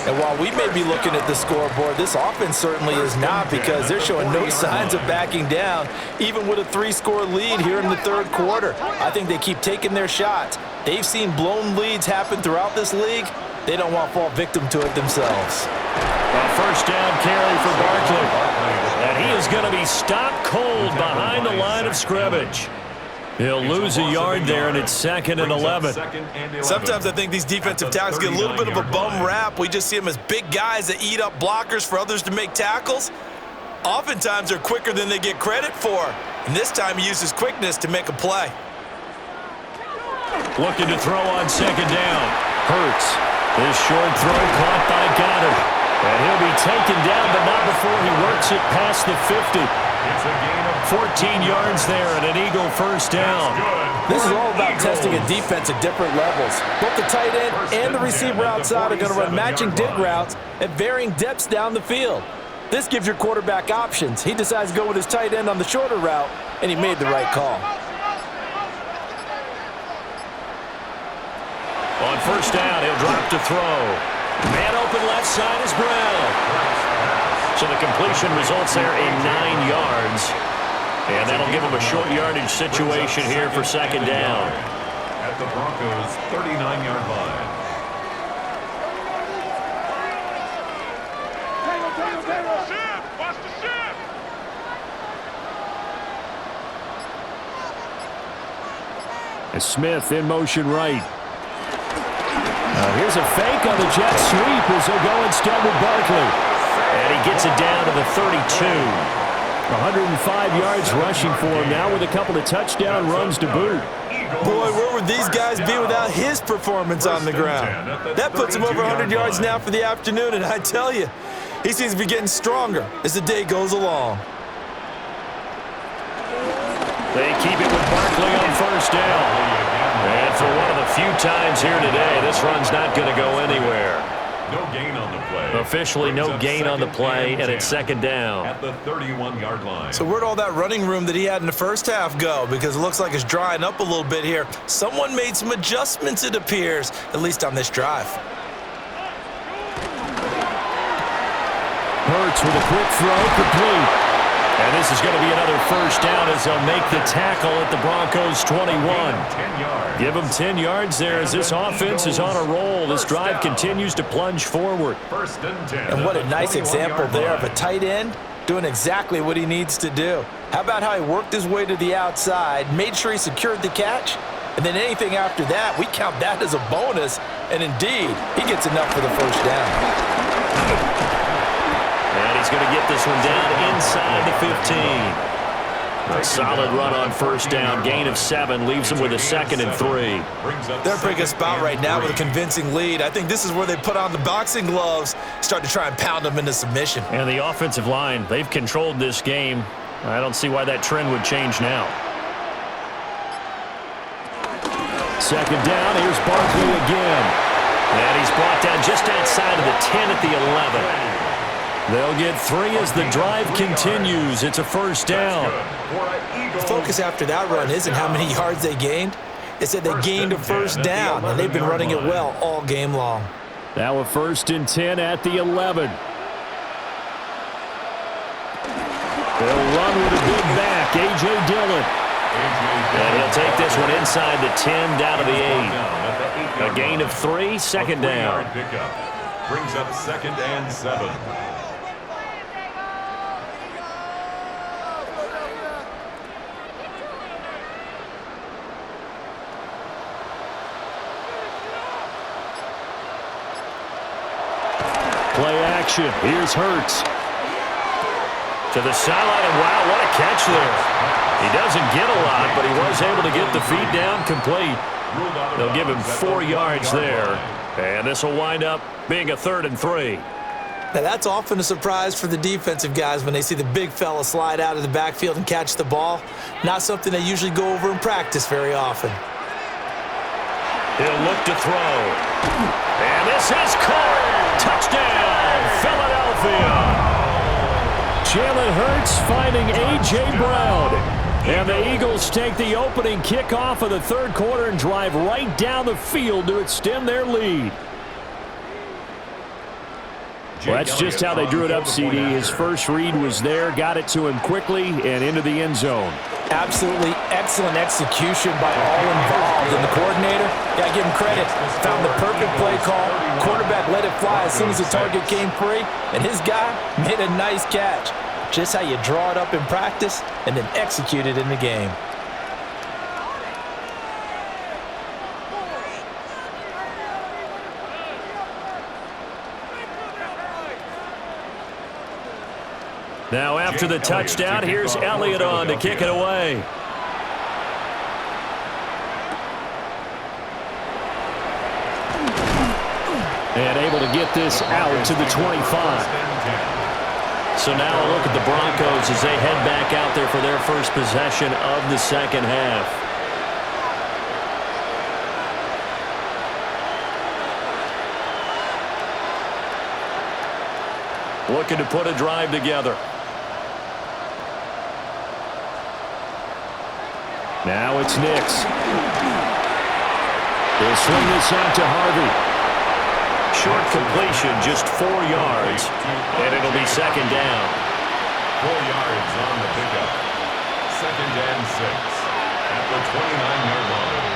And while we may be looking at the scoreboard, this offense certainly is not because they're showing no signs of backing down, even with a 3-score lead here in the third quarter. I think they keep taking their shots. They've seen blown leads happen throughout this league. They don't want to fall victim to it themselves. A first down carry for Barkley. And he is going to be stopped cold behind the line of scrimmage. He'll lose a yard there, and it's 2nd and 11. Sometimes I think these defensive tackles get a little bit of a bum rap. We just see them as big guys that eat up blockers for others to make tackles. Oftentimes, they're quicker than they get credit for. And this time, he uses quickness to make a play. Looking to throw on 2nd down. Hurts. This short throw caught by Goddard. And he'll be taken down, but not before he works it past the 50. It's a gain of 14 yards there and an Eagle first down. This is all about testing a defense at different levels. Both the tight end and the receiver outside are going to run matching dig routes at varying depths down the field. This gives your quarterback options. He decides to go with his tight end on the shorter route, and he made the right call. On first down, he'll drop to throw. Man open left side is Brown. So the completion results there in 9 yards. And that'll give him a short yardage situation here for 2nd down. At the Broncos' 39-yard line. Watch the shift! And Smith in motion right. Here's a fake on the jet sweep as they'll go instead with Barkley. And he gets it down to the 32. 105 yards rushing for him now with a couple of touchdown runs to boot. Boy, where would these guys be without his performance on the ground? That puts him over 100 yards now for the afternoon, and I tell you, he seems to be getting stronger as the day goes along. They keep it with Barkley on first down. And for one of the few times here today, this run's not going to go anywhere. No gain on the play. Officially no gain on the play, and it's 2nd down. At the 31-yard line. So where'd all that running room that he had in the first half go? Because it looks like it's drying up a little bit here. Someone made some adjustments, it appears, at least on this drive. Hurts with a quick throw, complete. And this is going to be another first down as they'll make the tackle at the Broncos' 21. 10 yards. Give them 10 yards there as this offense is on a roll. This drive continues to plunge forward. 1st and 10. And what a nice example there of a tight end doing exactly what he needs to do. How about how he worked his way to the outside, made sure he secured the catch, and then anything after that, we count that as a bonus. And indeed, he gets enough for the first down. And he's going to get this one down inside the 15. A solid run on first down. Gain of 7 leaves him with a 2nd and 3. They're in a pretty good spot right now with a convincing lead. I think this is where they put on the boxing gloves, start to try and pound them into submission. And the offensive line, they've controlled this game. I don't see why that trend would change now. 2nd down, here's Barkley again. And he's brought down just outside of the 10 at the 11. They'll get 3 as the drive continues. It's a first down. The focus after that run isn't how many yards they gained. It's that they gained a first down, and they've been running it well all game long. Now a 1st and 10 at the 11. They'll run with a big back, A.J. Dillon. And he'll take this one inside the 10 down to the 8. A gain of 3, 2nd down. Brings up 2nd and 7. Play action. Here's Hurts. To the sideline, and wow, what a catch there. He doesn't get a lot, but he was able to get the feet down complete. They'll give him 4 yards there, and this will wind up being a 3rd and 3. Now, that's often a surprise for the defensive guys when they see the big fella slide out of the backfield and catch the ball. Not something they usually go over in practice very often. He'll look to throw. And this is caught. Touchdown, Philadelphia. Jalen Hurts finding A.J. Brown. And the Eagles take the opening kickoff of the 3rd quarter and drive right down the field to extend their lead. Well, that's just how they drew it up, CD. His first read was there, got it to him quickly, and into the end zone. Absolutely excellent execution by all involved. And the coordinator, got to give him credit, found the perfect play call. Quarterback let it fly as soon as the target came free, and his guy made a nice catch. Just how you draw it up in practice and then execute it in the game. Now after the touchdown, here's Elliott on to kick it away. And able to get this out to the 25. So now a look at the Broncos as they head back out there for their first possession of the second half. Looking to put a drive together. Now it's Nix. They'll swing this out to Harvey. Short completion, just 4 yards, and it'll be second down. 4 yards on the pickup. 2nd and 6 at the 29-yard line.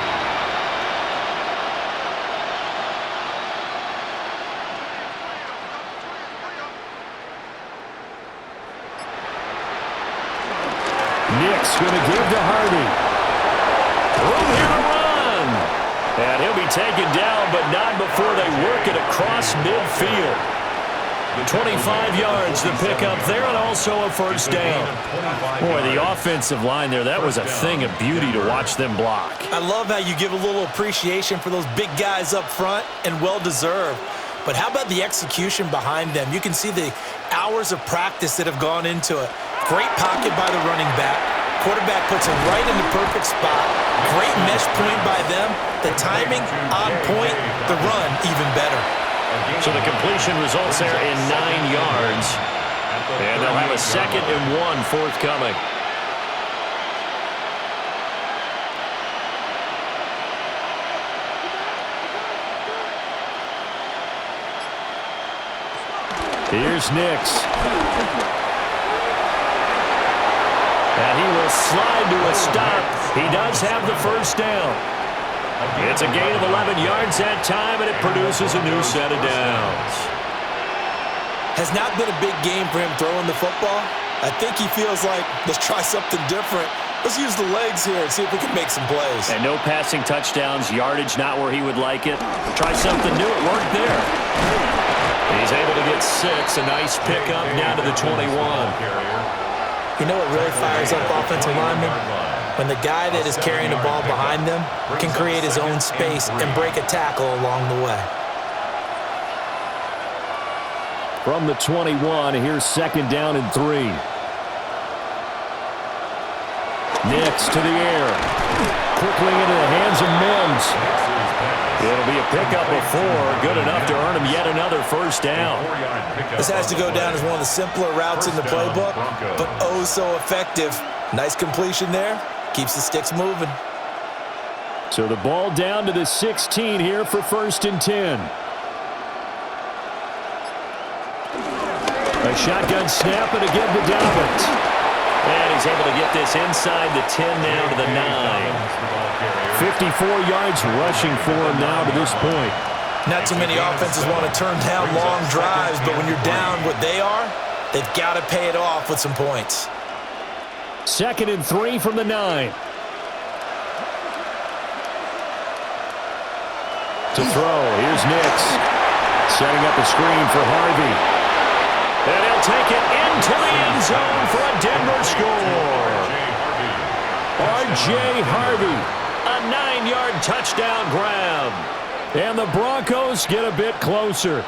Nix going to give to Harvey. Room here to run. And he'll be taken down, but not before they work it across midfield. 25 yards to pick up there, and also a first down. Boy, the offensive line there, that was a thing of beauty to watch them block. I love how you give a little appreciation for those big guys up front, and well-deserved. But how about the execution behind them? You can see the hours of practice that have gone into it. Great pocket by the running back. Quarterback puts him right in the perfect spot. Great mesh point by them. The timing on point. The run even better. So the completion results there in 9 yards. And they'll have a 2nd and 1 forthcoming. Here's Nix. And he will slide to a stop. He does have the first down. It's a gain of 11 yards that time, and it produces a new set of downs. Has not been a big game for him throwing the football. I think he feels like, let's try something different. Let's use the legs here and see if we can make some plays. And no passing touchdowns, yardage not where he would like it. Try something new. It worked there. He's able to get 6. A nice pickup down to the 21. You know what really fires up offensive linemen? When the guy that is carrying the ball behind them can create his own space and break a tackle along the way. From the 21, here's 2nd down and 3. Nix to the air. Quickly into the hands of Mims. It'll be a pickup of 4. Good enough to earn him yet another first down. This has to go down as one of the simpler routes in the playbook, but oh so effective. Nice completion there. Keeps the sticks moving. So the ball down to the 16 here for 1st and 10. A shotgun snap and again to Dalvin. And he's able to get this inside the 10 now to the 9. 54 yards rushing for him now to this point. Not too many offenses want to turn down long drives, but when you're down what they are, they've got to pay it off with some points. 2nd and 3 from the 9. To throw, here's Nix. Setting up a screen for Harvey. And he'll take it into the end zone for a Denver score. R.J. Harvey, a 9-yard touchdown grab. And the Broncos get a bit closer.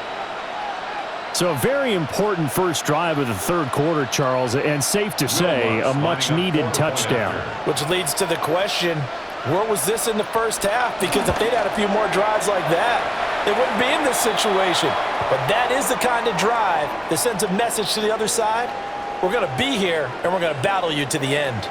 So a very important first drive of the third quarter, Charles, and safe to say, a much-needed touchdown. Which leads to the question, where was this in the first half? Because if they'd had a few more drives like that, they wouldn't be in this situation. But that is the kind of drive that sends a message to the other side. We're going to be here, and we're going to battle you to the end.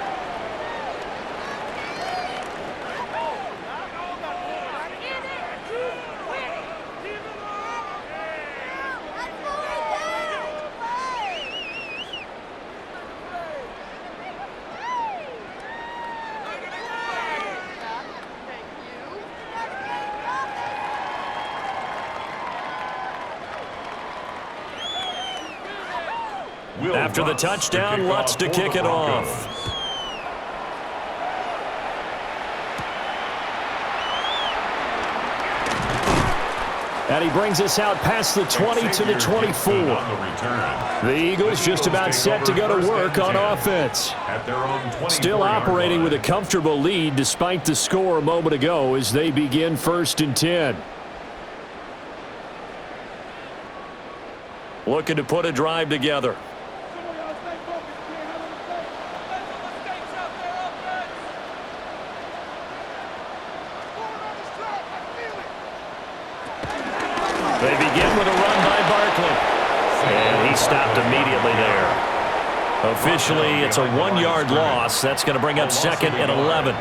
After the touchdown, Lutz to kick it off. And he brings us out past the 20 to the 24. The Eagles just about set to go to work on offense. Still operating with a comfortable lead despite the score a moment ago as they begin 1st and 10. Looking to put a drive together. They begin with a run by Barkley. And he stopped immediately there. Officially, it's a 1-yard loss. That's going to bring up 2nd and 11.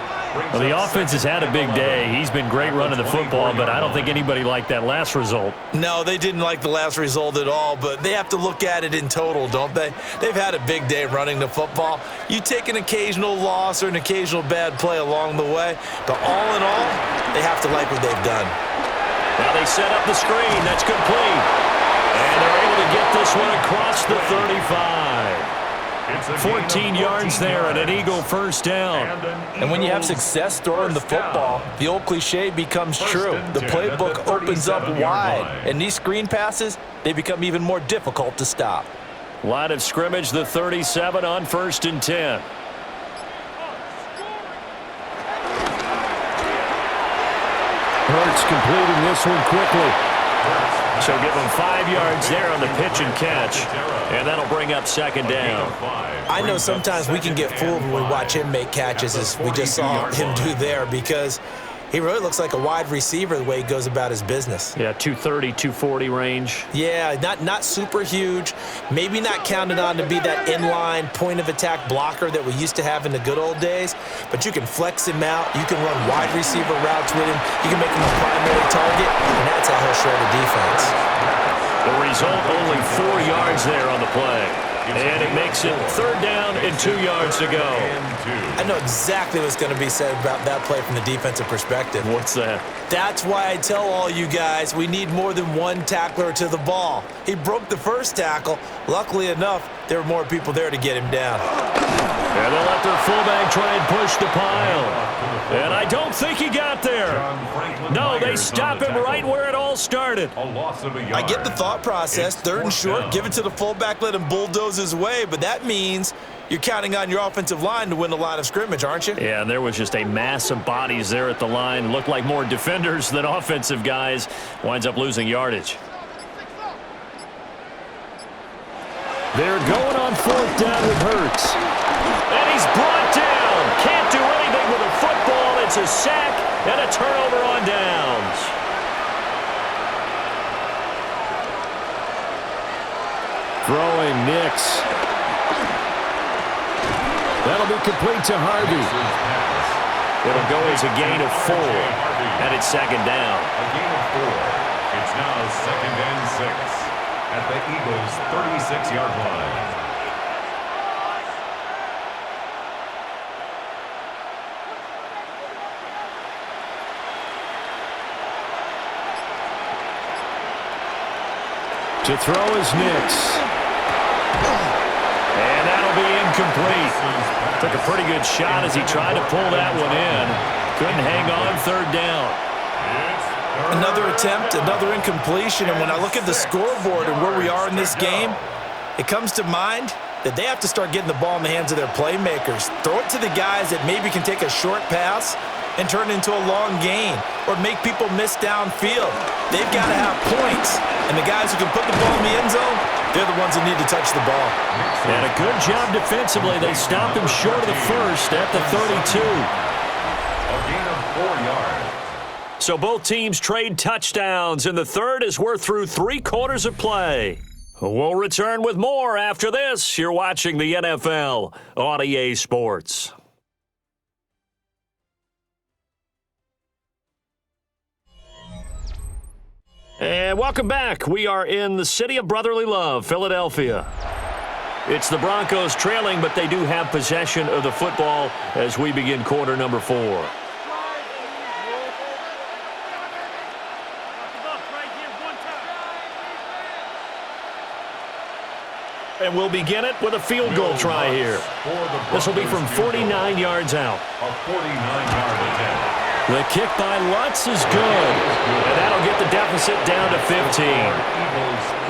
Well, the offense has had a big day. He's been great running the football, but I don't think anybody liked that last result. No, they didn't like the last result at all, but they have to look at it in total, don't they? They've had a big day running the football. You take an occasional loss or an occasional bad play along the way, but all in all, they have to like what they've done. Now they set up the screen. That's complete. And they're able to get this one across the 35. 14 yards there and an Eagle first down. And when you have success throwing the football, the old cliche becomes true. The playbook opens up wide. And these screen passes, they become even more difficult to stop. Line of scrimmage, the 37 on 1st and 10. Hurts completing this one quickly. So give him 5 yards there on the pitch and catch. And that'll bring up 2nd down. I know sometimes we can get fooled when we watch him make catches, as we just saw him do there, because he really looks like a wide receiver the way he goes about his business. Yeah, 230, 240 range. Yeah, not super huge. Maybe not counted on to be that inline point-of-attack blocker that we used to have in the good old days, but you can flex him out. You can run wide receiver routes with him. You can make him a primary target, and that's how he'll shred the defense. The result, only 4 yards there on the play. And it makes it 3rd down and 2 yards to go. I know exactly what's going to be said about that play from the defensive perspective. What's that? That's why I tell all you guys we need more than one tackler to the ball. He broke the first tackle. Luckily enough, there were more people there to get him down. And they'll let their fullback try and push the pile. And I don't think he got there. No, they stop him right where it all started. I get the thought process. 3rd and short, give it to the fullback, let him bulldoze his way, but that means you're counting on your offensive line to win the line of scrimmage, aren't you? Yeah, and there was just a mass of bodies there at the line. Looked like more defenders than offensive guys. Winds up losing yardage. They're going on 4th down with Hurts. And he's brought down. Can't do anything with a football. It's a sack and a turnover on downs. Throwing Nix. That'll be complete to Harvey. It'll go as a gain of 4. And it's 2nd down. A gain of 4. It's now 2nd and 6 at the Eagles' 36-yard line. To throw is Nix. And that'll be incomplete. Took a pretty good shot as he tried to pull that one in. Couldn't hang on 3rd down. Another attempt, another incompletion, and when I look at the scoreboard and where we are in this game, it comes to mind that they have to start getting the ball in the hands of their playmakers. Throw it to the guys that maybe can take a short pass and turn it into a long gain or make people miss downfield. They've got to have points, and the guys who can put the ball in the end zone, they're the ones that need to touch the ball. And a good job defensively. They stopped him short of the first at the 32. A gain of 4 yards. So both teams trade touchdowns in the third as we're through 3 quarters of play. We'll return with more after this. You're watching the NFL on EA Sports. And welcome back. We are in the city of brotherly love, Philadelphia. It's the Broncos trailing, but they do have possession of the football as we begin quarter number 4. And we'll begin it with a field goal try here. This will be from 49 yards out. A 49-yard attempt. The kick by Lutz is good, and that'll get the deficit down to 15.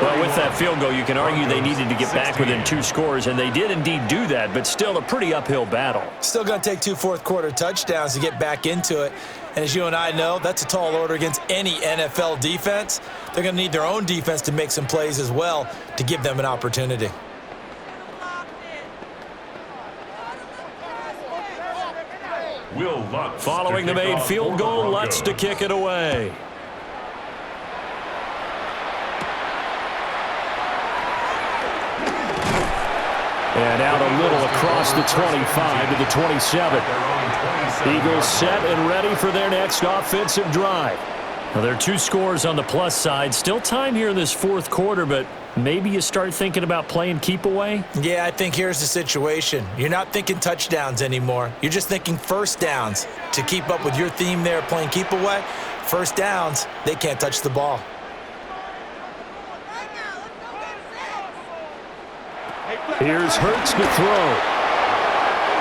Well, with that field goal, you can argue they needed to get back within 2 scores, and they did indeed do that, but still a pretty uphill battle. Still going to take 2 fourth-quarter touchdowns to get back into it. And as you and I know, that's a tall order against any NFL defense. They're going to need their own defense to make some plays as well to give them an opportunity. Following the made field goal, Lutz to kick it away. And out a little across the 25 to the 27. Eagles set and ready for their next offensive drive. Now, there are 2 scores on the plus side. Still time here in this fourth quarter, but maybe you start thinking about playing keep away? Yeah, I think here's the situation. You're not thinking touchdowns anymore. You're just thinking first downs. To keep up with your theme there, playing keep away, first downs, they can't touch the ball. Here's Hurts to throw.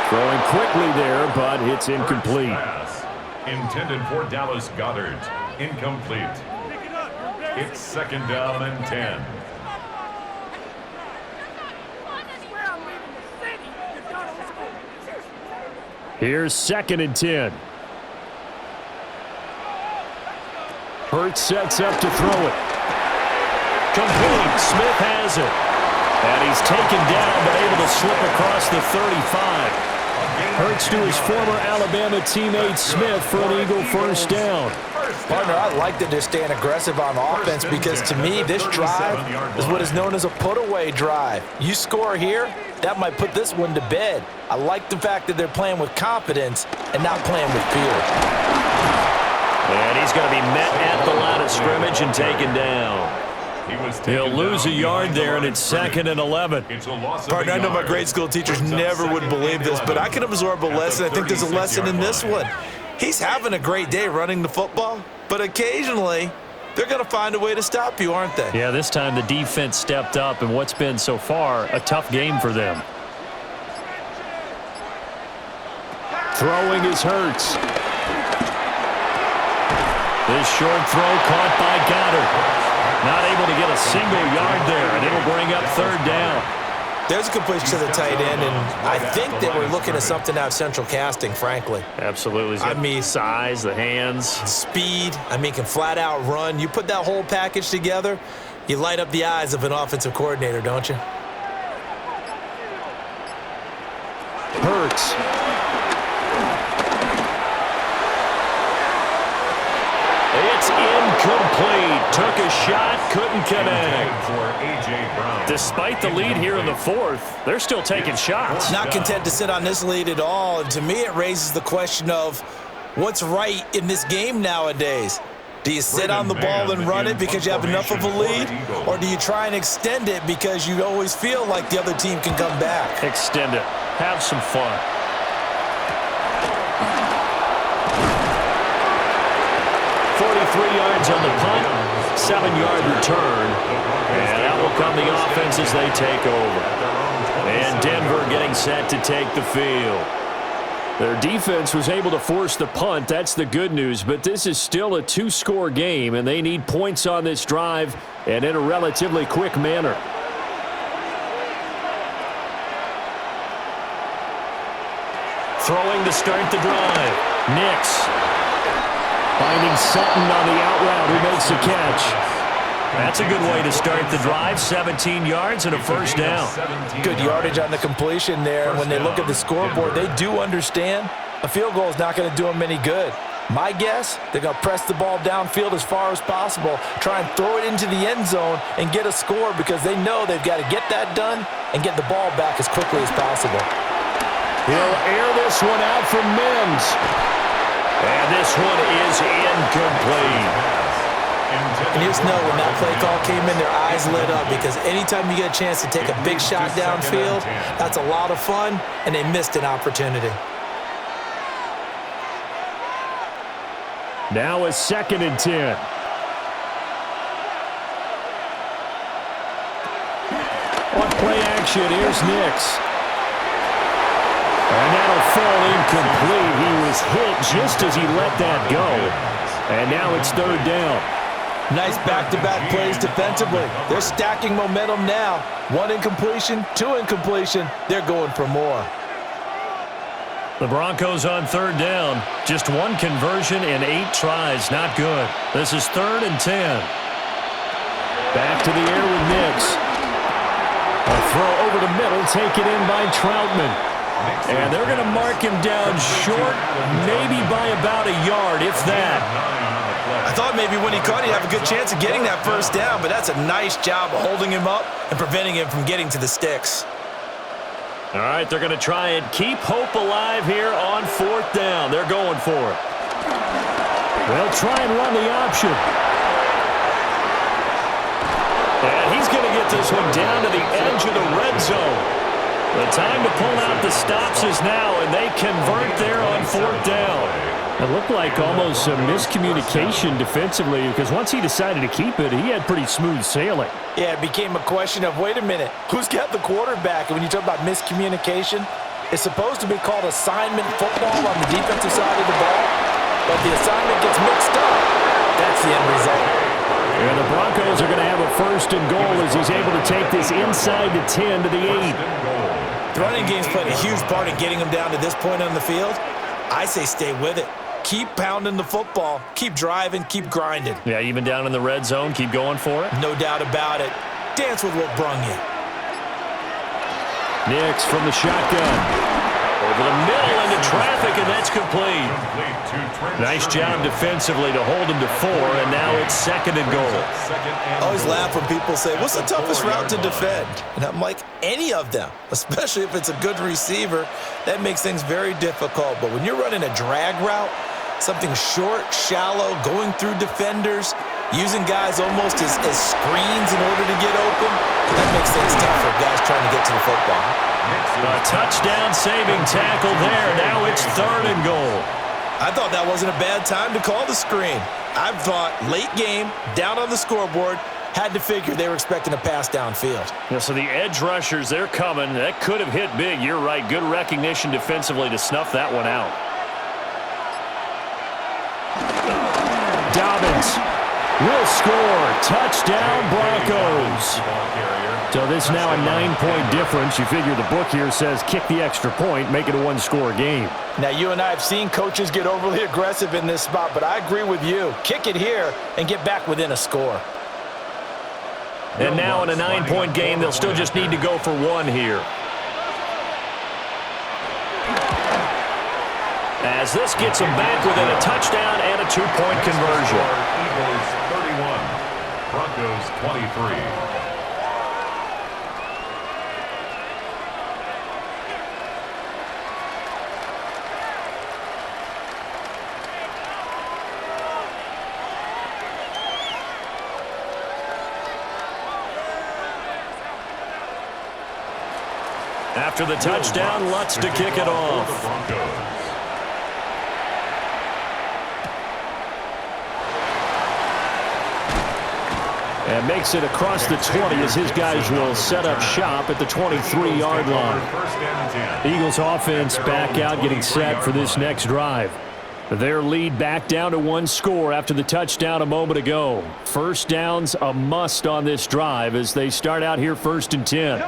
Throwing quickly there, but it's incomplete. Pass intended for Dallas Goedert. Incomplete. It's 2nd down and 10. Here's 2nd and 10. Hurts sets up to throw it. Complete. Smith has it. And he's taken down, but able to slip across the 35. Hurts to his former Alabama teammate Smith for an Eagle first down. Partner, I like that they're staying aggressive on offense because to me, this drive is what is known as a put-away drive. You score here, that might put this one to bed. I like the fact that they're playing with confidence and not playing with fear. And he's going to be met at the line of scrimmage and taken down. He'll lose a yard there, and it's 2nd and 11. Partner, I know my grade school teachers never would believe this, but I can absorb a lesson. I think there's a lesson in this one. He's having a great day running the football, but occasionally they're going to find a way to stop you, aren't they? Yeah, this time the defense stepped up, and what's been so far a tough game for them. Throwing is Hurts. This short throw caught by Goedert. Not able to get a single yard there, and it'll bring up 3rd down. There's a completion to the tight end, and I think that we're looking at something out of central casting, frankly. Absolutely. I mean, size, the hands. Speed, can flat out run. You put that whole package together, you light up the eyes of an offensive coordinator, don't you? Hurts. It's incomplete. Took a shot, couldn't connect. Despite the lead here in the fourth, they're still taking shots. Not content to sit on this lead at all. And to me, it raises the question of what's right in this game nowadays. Do you sit on the ball and run it because you have enough of a lead? Or do you try and extend it because you always feel like the other team can come back? Extend it. Have some fun. Yards on the punt, 7-yard return, and out will come the offense as they take over. And Denver getting set to take the field. Their defense was able to force the punt. That's the good news, but this is still a 2-score game, and they need points on this drive and in a relatively quick manner. Throwing to start the drive. Nix. Finding Sutton on the out route who makes the catch. That's a good way to start the drive. 17 yards and a first down. Good yardage on the completion there. When they look at the scoreboard, they do understand a field goal is not going to do them any good. My guess, they're going to press the ball downfield as far as possible, try and throw it into the end zone and get a score because they know they've got to get that done and get the ball back as quickly as possible. He'll air this one out from Mims. And this one is incomplete. And you just know when that play call came in, their eyes lit up because anytime you get a chance to take a big shot downfield, that's a lot of fun, and they missed an opportunity. Now a 2nd and 10. On play action, here's Nix. And that'll fall incomplete. He was hit just as he let that go. And now it's 3rd down. Nice back-to-back plays defensively. They're stacking momentum now. 1 incompletion, 2 incompletion. They're going for more. The Broncos on 3rd down. Just 1 conversion in 8 tries. Not good. This is 3rd and 10. Back to the air with Nix. A throw over the middle, taken in by Troutman. And they're going to mark him down short, maybe by about a yard, if that. I thought maybe when he caught, he'd have a good chance of getting that first down, but that's a nice job of holding him up and preventing him from getting to the sticks. All right, they're going to try and keep hope alive here on 4th down. They're going for it. They'll try and run the option. And he's going to get this one down to the edge of the red zone. The time to pull out the stops is now, and they convert there on 4th down. It looked like almost a miscommunication defensively because once he decided to keep it, he had pretty smooth sailing. Yeah, it became a question of, wait a minute, who's got the quarterback? And when you talk about miscommunication, it's supposed to be called assignment football on the defensive side of the ball, but the assignment gets mixed up. That's the end result. And the Broncos are going to have a 1st and goal as he's able to take this inside the 10 to the 8. The running game's played a huge part in getting him down to this point on the field. I say stay with it. Keep pounding the football. Keep driving. Keep grinding. Yeah, even down in the red zone, keep going for it. No doubt about it. Dance with what brung you. Nix from the shotgun. Over the middle into traffic, and that's complete. Nice job defensively to hold him to 4, and now it's 2nd and goal. I always laugh when people say, what's the toughest route to defend? And I'm like, any of them, especially if it's a good receiver. That makes things very difficult. But when you're running a drag route, something short, shallow, going through defenders, using guys almost as screens in order to get open, that makes things tough for guys trying to get to the football. A touchdown-saving tackle there. Now it's 3rd and goal. I thought that wasn't a bad time to call the screen. I thought late game, down on the scoreboard, had to figure they were expecting a pass downfield. Yeah, so the edge rushers, they're coming. That could have hit big. You're right. Good recognition defensively to snuff that one out. Dobbins will score. Touchdown, Broncos. So this is now a 9-point difference. You figure the book here says kick the extra point, make it a 1-score game. Now, you and I have seen coaches get overly aggressive in this spot, but I agree with you. Kick it here and get back within a score. And now in a 9-point game, they'll still just need to go for 1 here. As this gets them back within a touchdown and a 2-point conversion. Eagles 31, Broncos 23. After the touchdown, Lutz to kick it off. And makes it across the 20 as his guys will set up shop at the 23-yard line. Eagles offense back out, getting set for this next drive. Their lead back down to 1 score after the touchdown a moment ago. First down's a must on this drive as they start out here 1st and 10.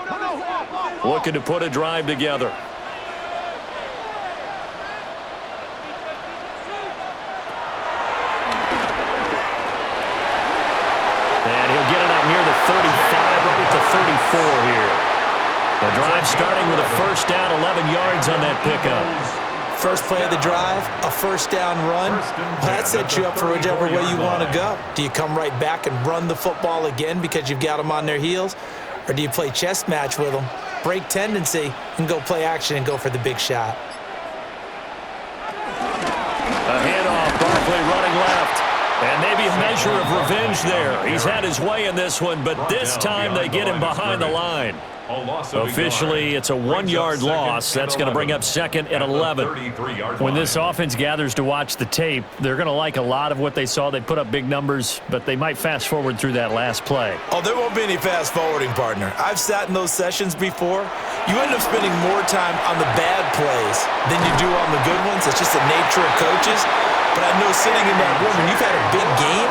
Looking to put a drive together. 4 here. The drive starting with a first down, 11 yards on that pickup. First play of the drive, a first down run. That sets you up for whichever way you want to go. Do you come right back and run the football again because you've got them on their heels? Or do you play chess match with them, break tendency, and go play action and go for the big shot? A handoff, Barkley running left. And maybe a measure of revenge there. He's had his way in this one, but this time they get him behind the line. Officially, it's a 1-yard loss. That's going to bring up second and 11. When this offense gathers to watch the tape, they're going to like a lot of what they saw. They put up big numbers, but they might fast forward through that last play. Oh, there won't be any fast forwarding, partner. I've sat in those sessions before. You end up spending more time on the bad plays than you do on the good ones. It's just the nature of coaches. But I know sitting in that room, when you've had a big game,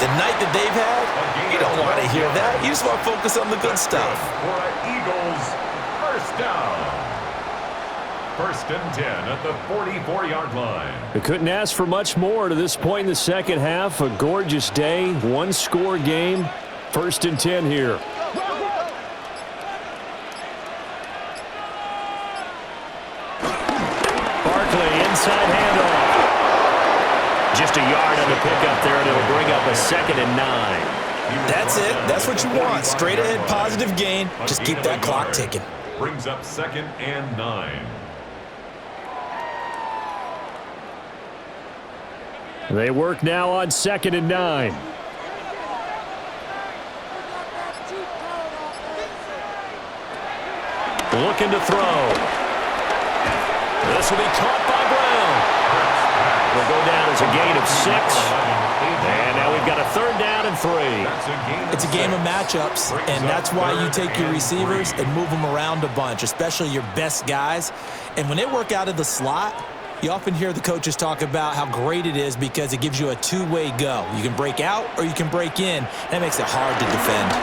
the night that they've had, you don't want to hear that. You just want to focus on the good stuff. For an Eagles first down. First and 10 at the 44-yard line. They couldn't ask for much more to this point in the second half. A gorgeous day, one-score game. First and 10 here. Barkley, inside handoff. Just a yard on the pickup there, and it'll bring up a second and 9. That's it. That's what you want. Straight ahead, positive gain. Just keep that clock ticking. Brings up second and 9. They work now on second and 9. Looking to throw. This will be caught by Brown. Will go down as a gain of 6. And now we've got a third down and 3. It's a game of matchups, and that's why you take your receivers and move them around a bunch, especially your best guys. And when they work out of the slot, you often hear the coaches talk about how great it is because it gives you a two-way go. You can break out or you can break in. That makes it hard to defend.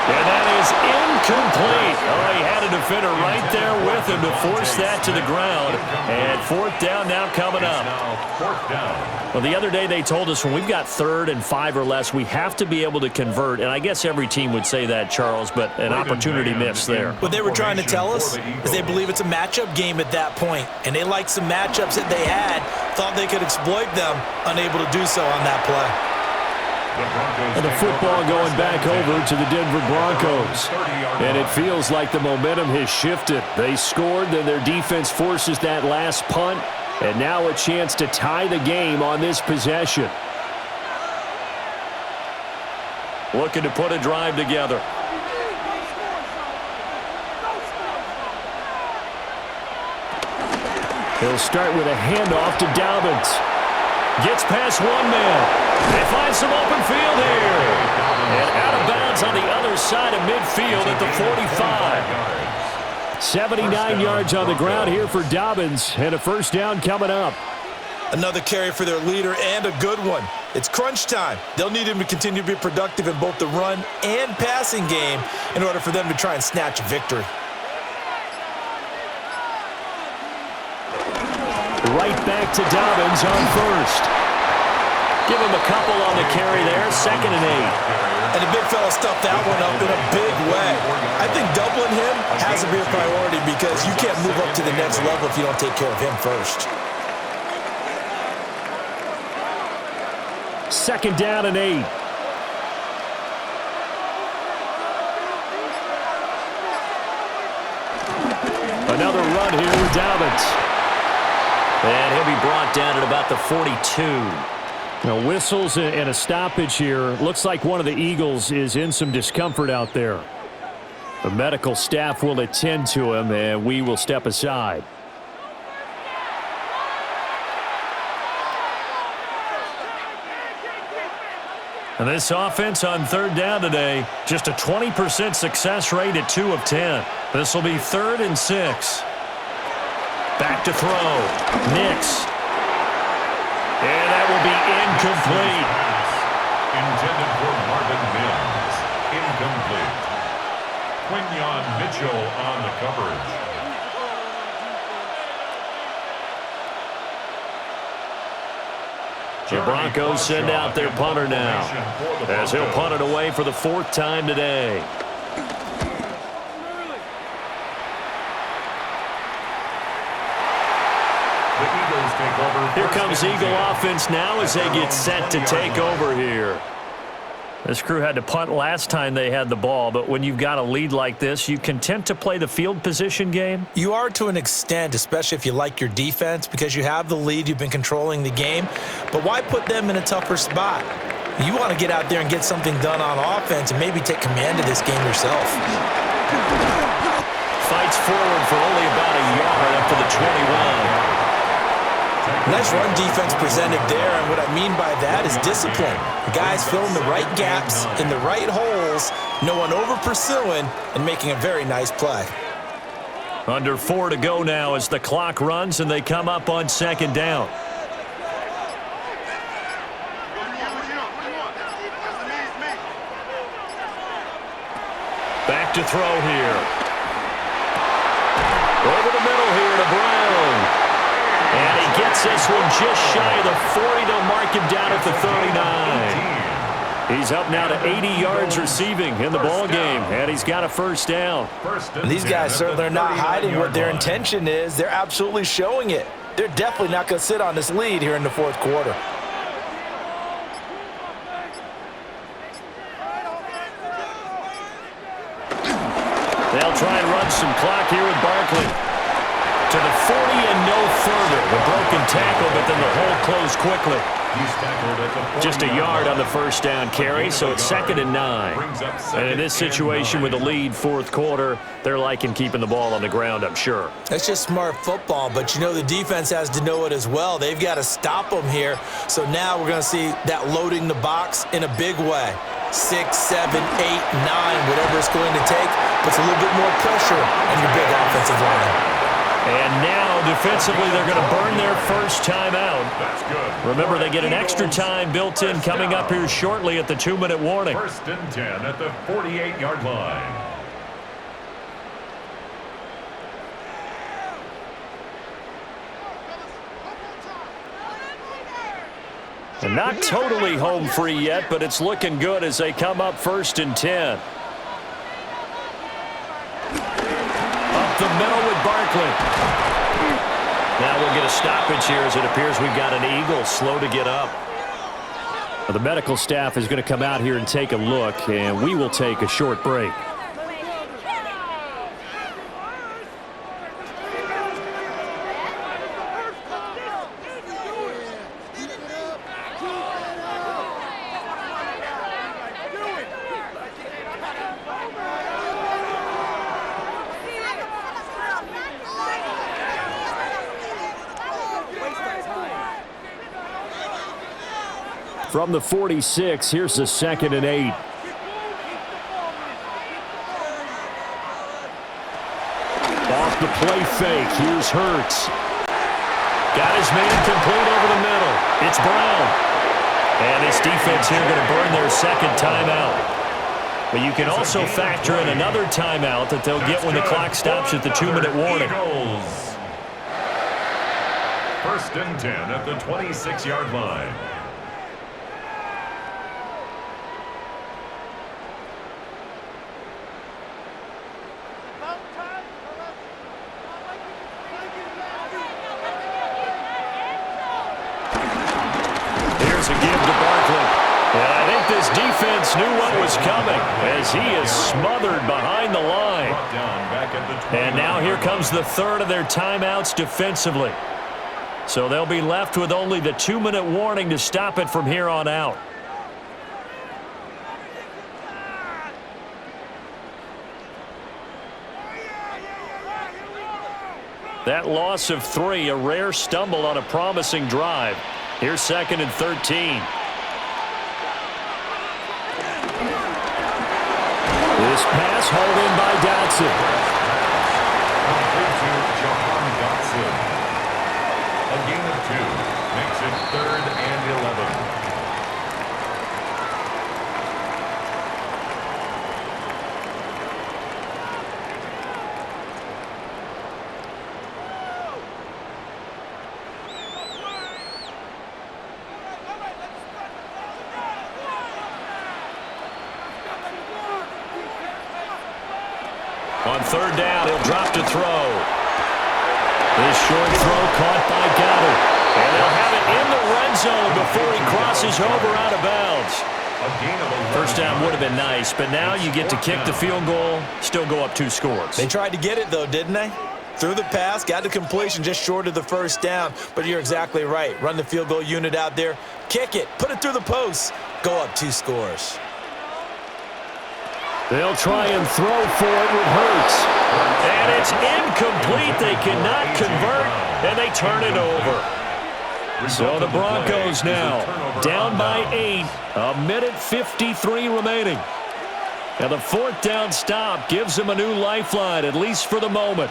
And that is incomplete. Oh, he had a defender right there with him to force that to the ground. And fourth down now coming up. Well, the other day they told us when we've got 3rd and 5 or less, we have to be able to convert. And I guess every team would say that, Charles, but an opportunity missed there. What they were trying to tell us is they believe it's a matchup game at that point. And they liked some matchups that they had, thought they could exploit them, unable to do so on that play. And the football going back over to the Denver Broncos. And it feels like the momentum has shifted. They scored, then their defense forces that last punt. And now a chance to tie the game on this possession. Looking to put a drive together. He'll start with a handoff to Dobbins. Gets past one man. They find some open field here. And out of bounds on the other side of midfield at the 45. 79 yards on the ground here for Dobbins. And a first down coming up. Another carry for their leader and a good one. It's crunch time. They'll need him to continue to be productive in both the run and passing game in order for them to try and snatch a victory. Right back to Dobbins on first. Give him a couple on the carry there. 2nd and 8. And the big fella stuffed that one up in a big way. I think doubling him has to be a priority because you can't move up to the next level if you don't take care of him first. 2nd down and 8. Another run here with Dobbins. And he'll be brought down at about the 42. Now whistles and a stoppage here. Looks like one of the Eagles is in some discomfort out there. The medical staff will attend to him, and we will step aside. And this offense on 3rd down today, just a 20% success rate at 2 of 10. This will be 3rd and 6. Back to throw. Nix. And that will be incomplete. Intended for Marvin Mims. Incomplete. Quinyon Mitchell on the coverage. The Broncos send out their punter now, as he'll punt it away for the 4th time today. Here comes Eagle offense now as they get set to take over here. This crew had to punt last time they had the ball, but when you've got a lead like this, you content to play the field position game? You are to an extent, especially if you like your defense, because you have the lead, you've been controlling the game. But why put them in a tougher spot? You want to get out there and get something done on offense and maybe take command of this game yourself. Fights forward for only about a yard up to the 21. Nice run defense presented there, and what I mean by that is discipline. Guys filling the right gaps in the right holes, no one over-pursuing, and making a very nice play. Under 4 to go now as the clock runs and they come up on 2nd down. Back to throw here. Over the middle here to Brown. And he gets this one just shy of the 40. They'll mark him down at the 39. He's up now to 80 yards receiving in the ball game, and he's got a 1st down. And these guys certainly are not hiding what their intention is. They're absolutely showing it. They're definitely not going to sit on this lead here in the 4th quarter. They'll try and run some clock here with Barkley. To the 40 and no further. The broken tackle, but then the hole closed quickly. Just a yard on the 1st down carry, so it's 2nd and 9. And in this situation with the lead 4th quarter, they're liking keeping the ball on the ground, I'm sure. That's just smart football, but you know the defense has to know it as well. They've got to stop them here. So now we're going to see that loading the box in a big way. 6, 7, 8, 9, whatever it's going to take, puts a little bit more pressure on your big offensive line. And now, defensively, they're going to burn their 1st timeout. That's good. Remember, they get an extra time built in coming up here shortly at the 2-minute warning. 1st and 10 at the 48-yard line. And not totally home free yet, but it's looking good as they come up 1st and 10. Up the middle with Barkley. Now we'll get a stoppage here as it appears we've got an Eagle slow to get up. Well, the medical staff is going to come out here and take a look, and we will take a short break. From the 46, here's the 2nd and 8. Off the play fake, here's Hurts. Got his man complete over the middle. It's Brown. And this defense here going to burn their 2nd timeout. But you can also factor in another timeout that they'll get when the clock stops at the 2-minute warning. 1st and 10 at the 26-yard line. Here's a give to Barkley. And I think this defense knew what was coming as he is smothered behind the line. And now here comes the 3rd of their timeouts defensively. So they'll be left with only the 2-minute warning to stop it from here on out. That loss of 3, a rare stumble on a promising drive. Here's 2nd and 13. This pass hauled in by Dotson. A gain of 2 makes it 3rd and 11. On third down, he'll drop to throw. This short throw caught by Goddard. And they'll have it in the red zone before he crosses over out of bounds. First down would have been nice, but now you get to kick the field goal, still go up 2 scores. They tried to get it, though, didn't they? Threw the pass, got the completion just short of the first down. But you're exactly right. Run the field goal unit out there, kick it, put it through the posts, go up 2 scores. They'll try and throw for it with Hurts. And it's incomplete. They cannot convert, and they turn it over. So the Broncos now down by 8, 1:53 remaining. And the 4th down stop gives them a new lifeline, at least for the moment.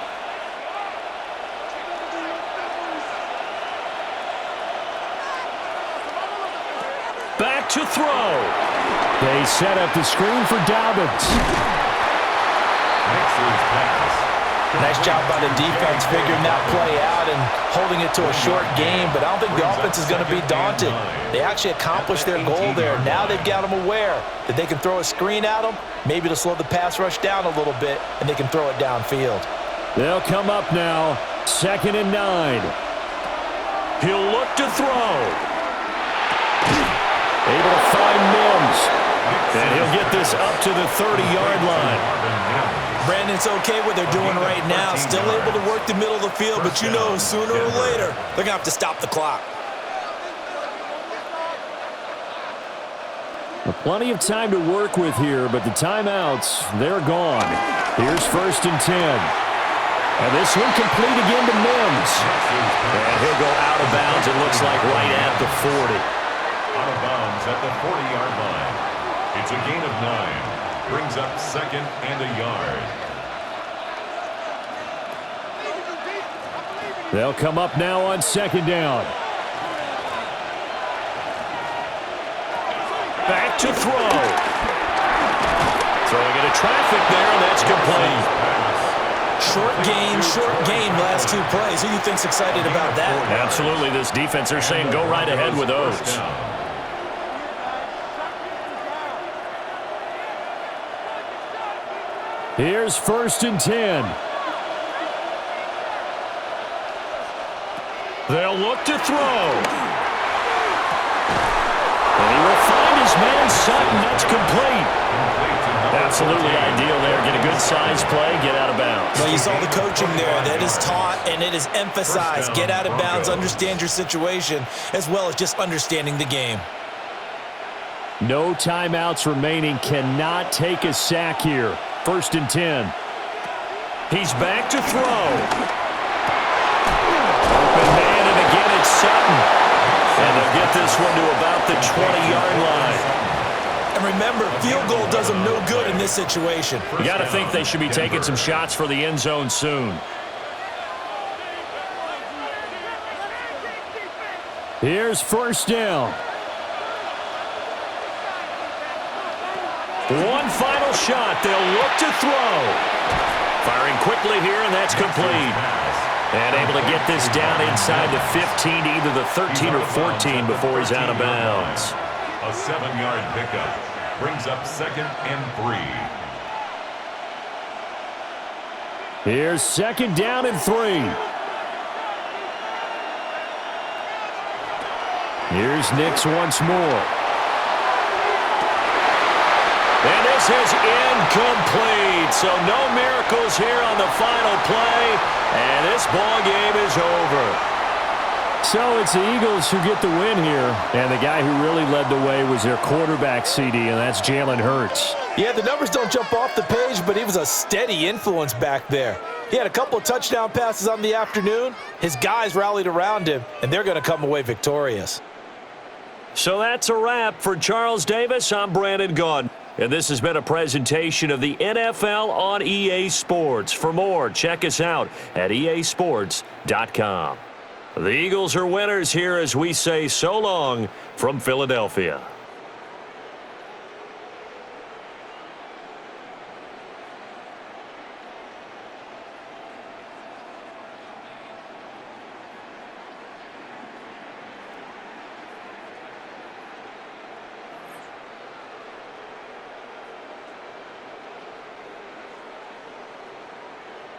Back to throw. They set up the screen for Dobbins. Nice job by the defense figuring that play out and holding it to a short game, but I don't think the offense is going to be daunted. They actually accomplished their goal there. Now they've got them aware that they can throw a screen at them, maybe to slow the pass rush down a little bit, and they can throw it downfield. They'll come up now, 2nd and 9. He'll look to throw. Able to find Mims. And he'll get this up to the 30-yard line. Brandon, it's okay what they're doing right now. Still able to work the middle of the field, but you know sooner or later they're going to have to stop the clock. Well, plenty of time to work with here, but the timeouts, they're gone. Here's 1st and 10. And this one complete again to Mims. And he'll go out of bounds, it looks like, right at the 40. Out of bounds at the 40-yard line. It's a gain of 9. Brings up 2nd and a yard. They'll come up now on 2nd down. Back to throw. Throwing into traffic there, and that's complete. Short game, last 2 plays. Who do you think's excited about that? Absolutely, this defense, they're saying go right ahead with those. Here's 1st and 10. They'll look to throw. And he will find his man Sutton. That's complete. Absolutely ideal there. Get a good size play, get out of bounds. Well, you saw the coaching there. That is taught and it is emphasized. Get out of bounds, understand your situation, as well as just understanding the game. No timeouts remaining. Cannot take a sack here. 1st and 10. He's back to throw. Open man, and again it's Sutton. And they'll get this one to about the 20-yard line. And remember, field goal does them no good in this situation. You got to think they should be taking some shots for the end zone soon. Here's 1st down. One final shot. They'll look to throw. Firing quickly here, and that's complete. And able to get this down inside the 15 to either the 13 or 14 before he's out of bounds. A 7-yard pickup brings up 2nd and 3. Here's 2nd down and 3. Here's Nix once more. And this is incomplete. So no miracles here on the final play. And this ball game is over. So it's the Eagles who get the win here. And the guy who really led the way was their quarterback, CD, and that's Jalen Hurts. Yeah, the numbers don't jump off the page, but he was a steady influence back there. He had a couple of touchdown passes on the afternoon. His guys rallied around him, and they're going to come away victorious. So that's a wrap for Charles Davis. I'm Brandon Gunn. And this has been a presentation of the NFL on EA Sports. For more, check us out at easports.com. The Eagles are winners here as we say so long from Philadelphia.